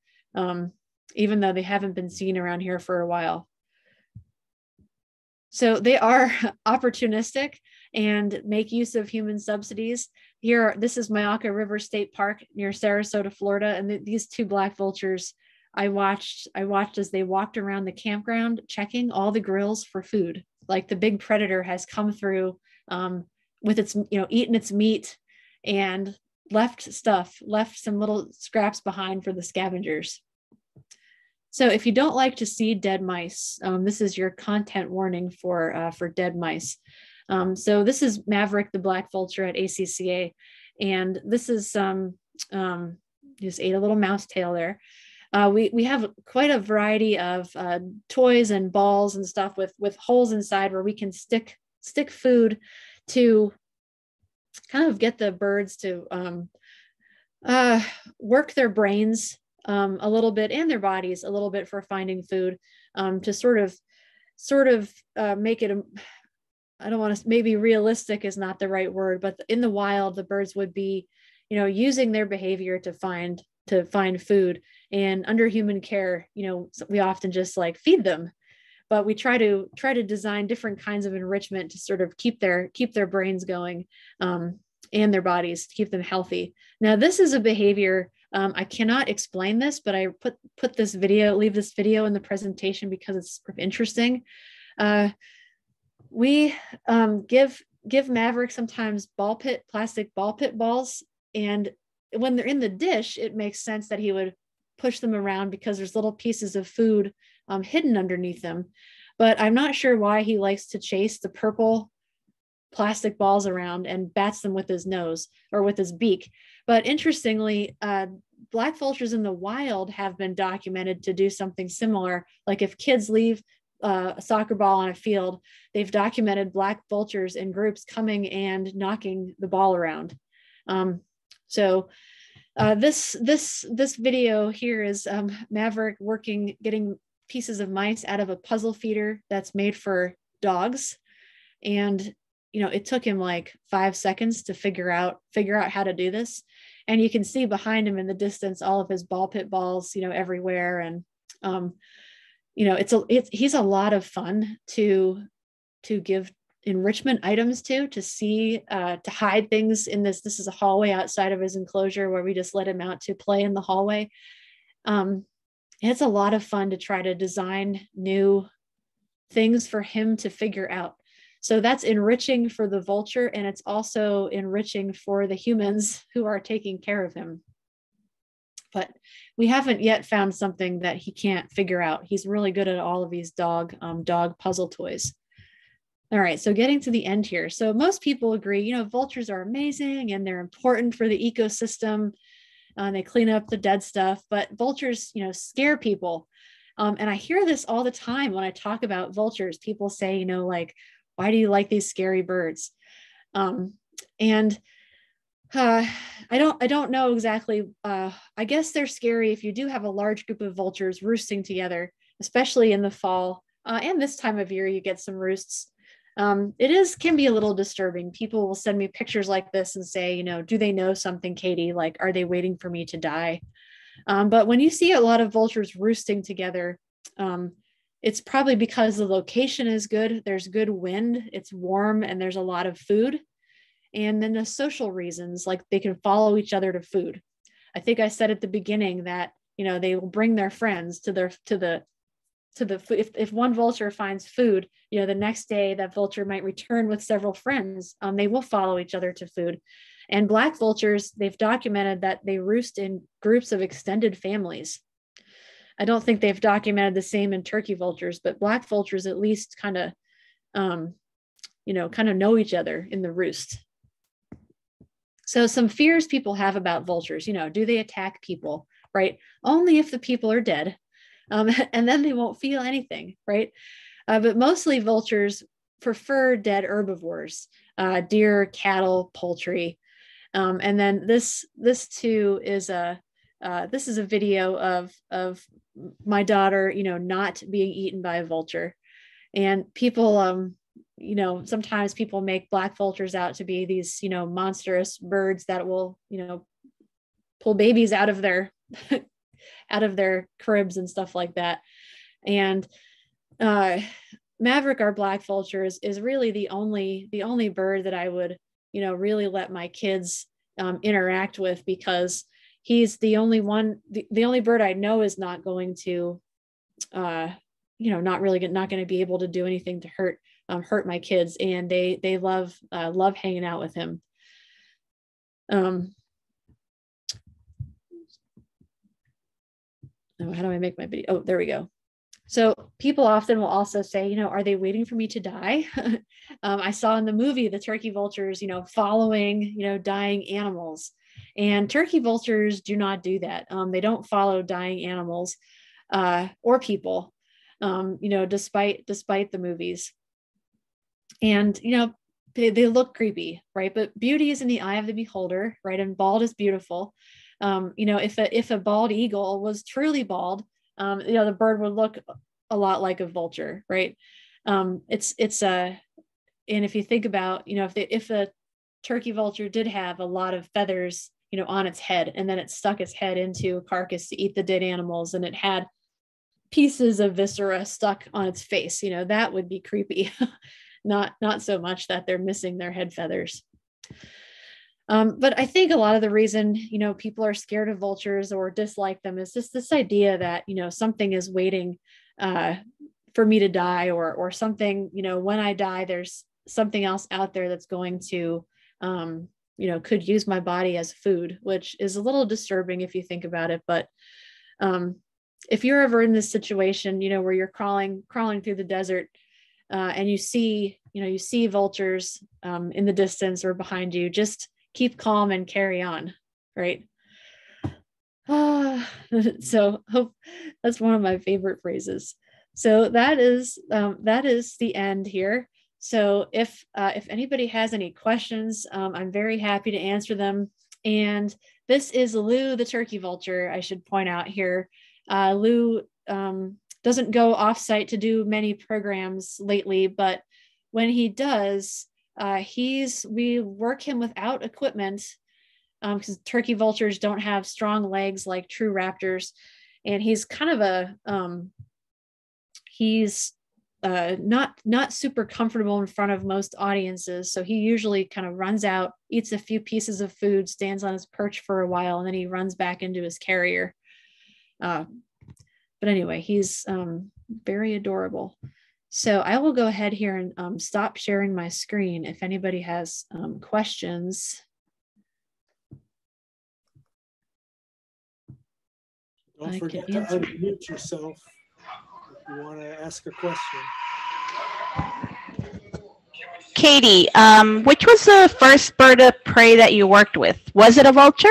even though they haven't been seen around here for a while. So they are opportunistic and make use of human subsidies. This is Myakka River State Park near Sarasota, Florida. And these two black vultures, I watched as they walked around the campground, checking all the grills for food. Like the big predator has come through with its, eaten its meat and left some little scraps behind for the scavengers. So if you don't like to see dead mice, this is your content warning for dead mice. So this is Maverick, the black vulture at ACCA. And this is just ate a little mouse tail there. We have quite a variety of toys and balls and stuff with holes inside where we can stick food to kind of get the birds to work their brains a little bit and their bodies a little bit for finding food, to sort of make it I don't want to, maybe realistic is not the right word, but in the wild, the birds would be, using their behavior to find food. And under human care, we often just like feed them, but we try to design different kinds of enrichment to sort of keep their brains going, and their bodies, to keep them healthy. Now, this is a behavior, I cannot explain this, but I leave this video in the presentation because it's interesting. We give Maverick sometimes plastic ball pit balls, and when they're in the dish, it makes sense that he would push them around because there's little pieces of food hidden underneath them. But I'm not sure why he likes to chase the purple plastic balls around and bats them with his nose or with his beak. But interestingly, black vultures in the wild have been documented to do something similar. Like if kids leave a soccer ball on a field, they've documented black vultures in groups coming and knocking the ball around. This video here is Maverick getting pieces of mice out of a puzzle feeder that's made for dogs. And, it took him like 5 seconds to figure out how to do this. And you can see behind him in the distance, all of his ball pit balls, everywhere. And, he's a lot of fun to give enrichment items to see, to hide things in this. This is a hallway outside of his enclosure where we just let him out to play in the hallway. It's a lot of fun to try to design new things for him to figure out. So that's enriching for the vulture, and it's also enriching for the humans who are taking care of him. But we haven't yet found something that he can't figure out. He's really good at all of these dog puzzle toys. All right, so getting to the end here. So most people agree, vultures are amazing and they're important for the ecosystem. They clean up the dead stuff, but vultures, scare people. And I hear this all the time when I talk about vultures. People say, like, why do you like these scary birds? I don't know exactly. I guess they're scary if you do have a large group of vultures roosting together, especially in the fall. And this time of year, you get some roosts. Can be a little disturbing. People will send me pictures like this and say, do they know something, Katie? Like, are they waiting for me to die? But when you see a lot of vultures roosting together, it's probably because the location is good. There's good wind, it's warm, and there's a lot of food. And then the social reasons, like they can follow each other to food. I think I said at the beginning that, they will bring their friends to the food. If one vulture finds food, the next day that vulture might return with several friends. They will follow each other to food. And black vultures, they've documented that they roost in groups of extended families. I don't think they've documented the same in turkey vultures, but black vultures at least kind of know each other in the roost. So some fears people have about vultures, do they attack people, right? Only if the people are dead. And then they won't feel anything, right? But mostly vultures prefer dead herbivores, deer, cattle, poultry. And then this too is this is a video of my daughter, not being eaten by a vulture. And people, sometimes people make black vultures out to be these, monstrous birds that will, pull babies out of their cribs and stuff like that. And Maverick, our black vulture, is really the only bird that I would, really let my kids interact with, because he's the only bird I know is not going to, not going to be able to do anything to hurt my kids. And they love hanging out with him. How do I make my video? Oh, there we go. So people often will also say, are they waiting for me to die? I saw in the movie the turkey vultures, following, dying animals. And turkey vultures do not do that. They don't follow dying animals or people, despite the movies. And, they look creepy, right? But beauty is in the eye of the beholder, right? And bald is beautiful. If a bald eagle was truly bald, the bird would look a lot like a vulture, right? It's if you think about, if a turkey vulture did have a lot of feathers, on its head, and then it stuck its head into a carcass to eat the dead animals, and it had pieces of viscera stuck on its face, that would be creepy. Not so much that they're missing their head feathers. But I think a lot of the reason, people are scared of vultures or dislike them is just this idea that, something is waiting for me to die, or something, when I die, there's something else out there that's going to, could use my body as food, which is a little disturbing if you think about it. But if you're ever in this situation, where you're crawling through the desert, and you see vultures in the distance or behind you, just keep calm and carry on, right? So hope that's one of my favorite phrases. So that is the end here. So if anybody has any questions, I'm very happy to answer them. And this is Lou, the turkey vulture, I should point out here. Lou doesn't go off-site to do many programs lately, but when he does, we work him without equipment, because turkey vultures don't have strong legs like true raptors, and he's kind of he's not super comfortable in front of most audiences, so he usually kind of runs out, eats a few pieces of food, stands on his perch for a while, and then he runs back into his carrier. But anyway, he's very adorable. So I will go ahead here and stop sharing my screen if anybody has questions. Don't forget to unmute yourself if you want to ask a question. Katie, which was the first bird of prey that you worked with? Was it a vulture?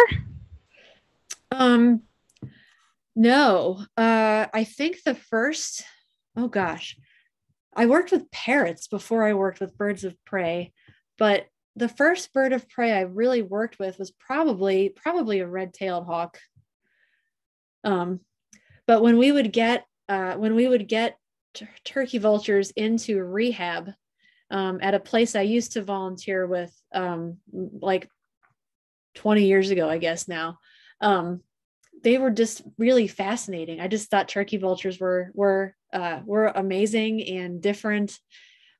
No, I think the first, oh gosh, I worked with parrots before I worked with birds of prey, but the first bird of prey I really worked with was probably a red-tailed hawk. But when we would get turkey vultures into rehab at a place I used to volunteer with, like 20 years ago, I guess now, they were just really fascinating. I just thought turkey vultures were amazing and different,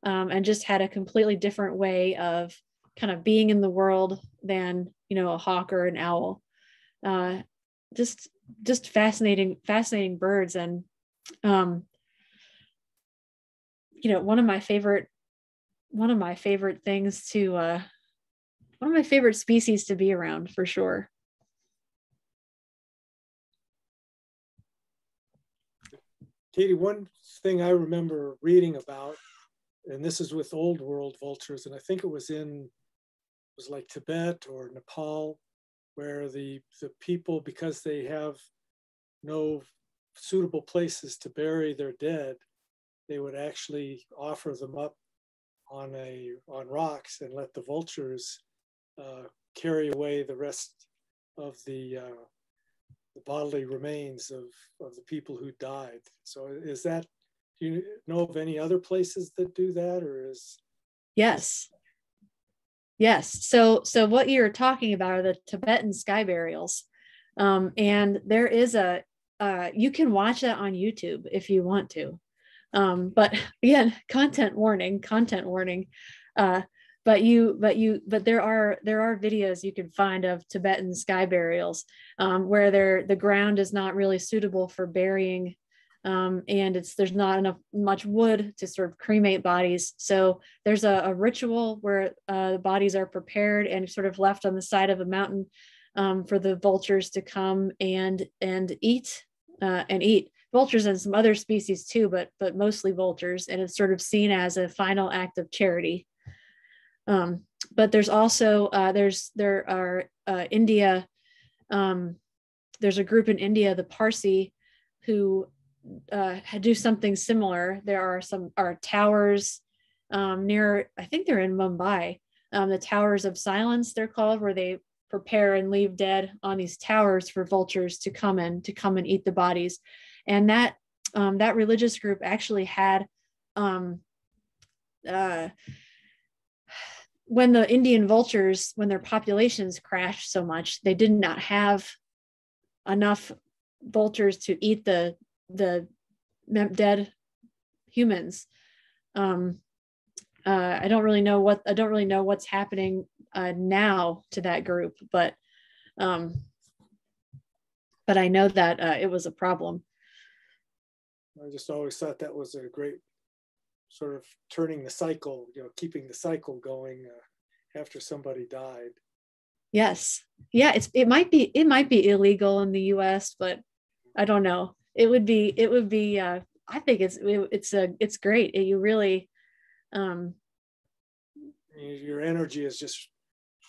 and just had a completely different way of kind of being in the world than, a hawk or an owl. Just fascinating birds. And, one of my favorite things to, one of my favorite species to be around, for sure. Katie, one thing I remember reading about, and this is with old world vultures, and I think it was like Tibet or Nepal, where the people, because they have no suitable places to bury their dead, they would actually offer them up on rocks and let the vultures carry away the rest of the bodily remains of the people who died. So is that, do you know of any other places that do that, or is? Yes. So what you're talking about are the Tibetan sky burials. And there is you can watch that on YouTube if you want to. But again, content warning. But there are videos you can find of Tibetan sky burials, where the ground is not really suitable for burying, and there's not much wood to sort of cremate bodies. So there's a ritual where the bodies are prepared and sort of left on the side of a mountain, for the vultures to come and eat. Vultures and some other species too, but mostly vultures, and it's sort of seen as a final act of charity. But there's also India. There's a group in India, the Parsi, who do something similar. There are towers near, I think they're in Mumbai, the Towers of Silence, they're called, where they prepare and leave dead on these towers for vultures to come and eat the bodies. And that religious group actually had when the Indian vultures, when their populations crashed so much, they did not have enough vultures to eat the dead humans. I don't really know what's happening now to that group, but I know that it was a problem. I just always thought that was a great sort of turning the cycle, keeping the cycle going after somebody died. Yes. Yeah, it might be illegal in the US, but I don't know. It would be I think it's great. You really your energy is just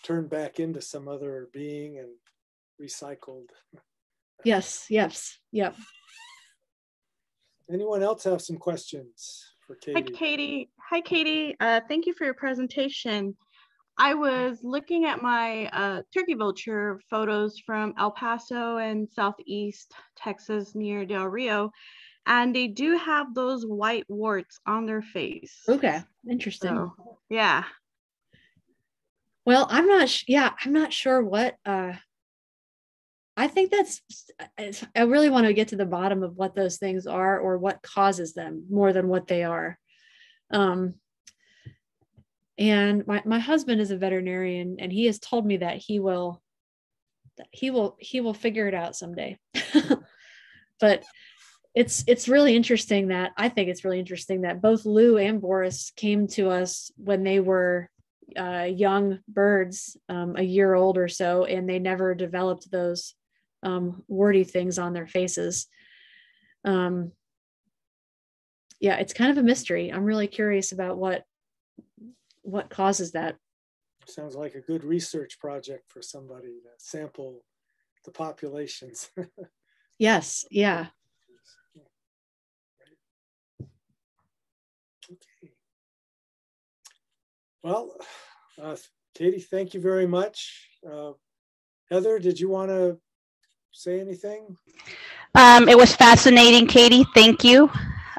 turned back into some other being and recycled. Yes. Yep. Anyone else have some questions for Katie? Hi, Katie. Thank you for your presentation. I was looking at my turkey vulture photos from El Paso and Southeast Texas near Del Rio, and they do have those white warts on their face. Okay, interesting. So, yeah. Well, I'm not sure what. I think I really want to get to the bottom of what those things are or what causes them more than what they are. And my husband is a veterinarian, and he has told me that he will figure it out someday. But it's really interesting that both Lou and Boris came to us when they were young birds, a year old or so, and they never developed those warty things on their faces. Yeah, it's kind of a mystery. I'm really curious about what causes that. Sounds like a good research project for somebody to sample the populations. Yes, yeah. Okay. Well, Katie, thank you very much. Heather, did you want to say anything? It was fascinating, Katie. Thank you.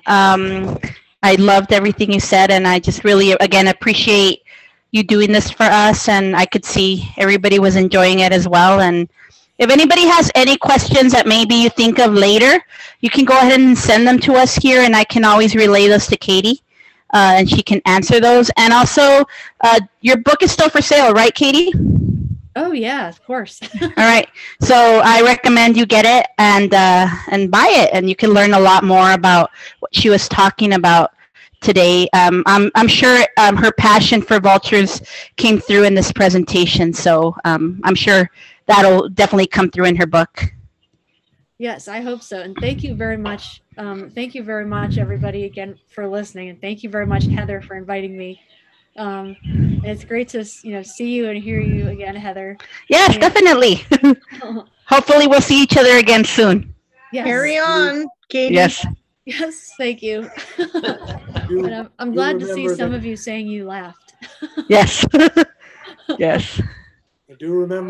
I loved everything you said, and I just really, again, appreciate you doing this for us, and I could see everybody was enjoying it as well. And if anybody has any questions that maybe you think of later, you can go ahead and send them to us here, and I can always relay those to Katie, and she can answer those. And also, your book is still for sale, right, Katie? Oh yeah, of course. All right. So I recommend you get it and buy it, and you can learn a lot more about what she was talking about today. I'm sure her passion for vultures came through in this presentation. So I'm sure that'll definitely come through in her book. Yes, I hope so. And thank you very much. Thank you very much, everybody, again, for listening. And thank you very much, Heather, for inviting me. It's great to see you and hear you again, Heather. Yes, definitely. Hopefully we'll see each other again soon. Yes. Carry on, Katie. Yes. Yes, thank you. And I'm glad to see some of you saying you laughed. Yes. Yes. I do remember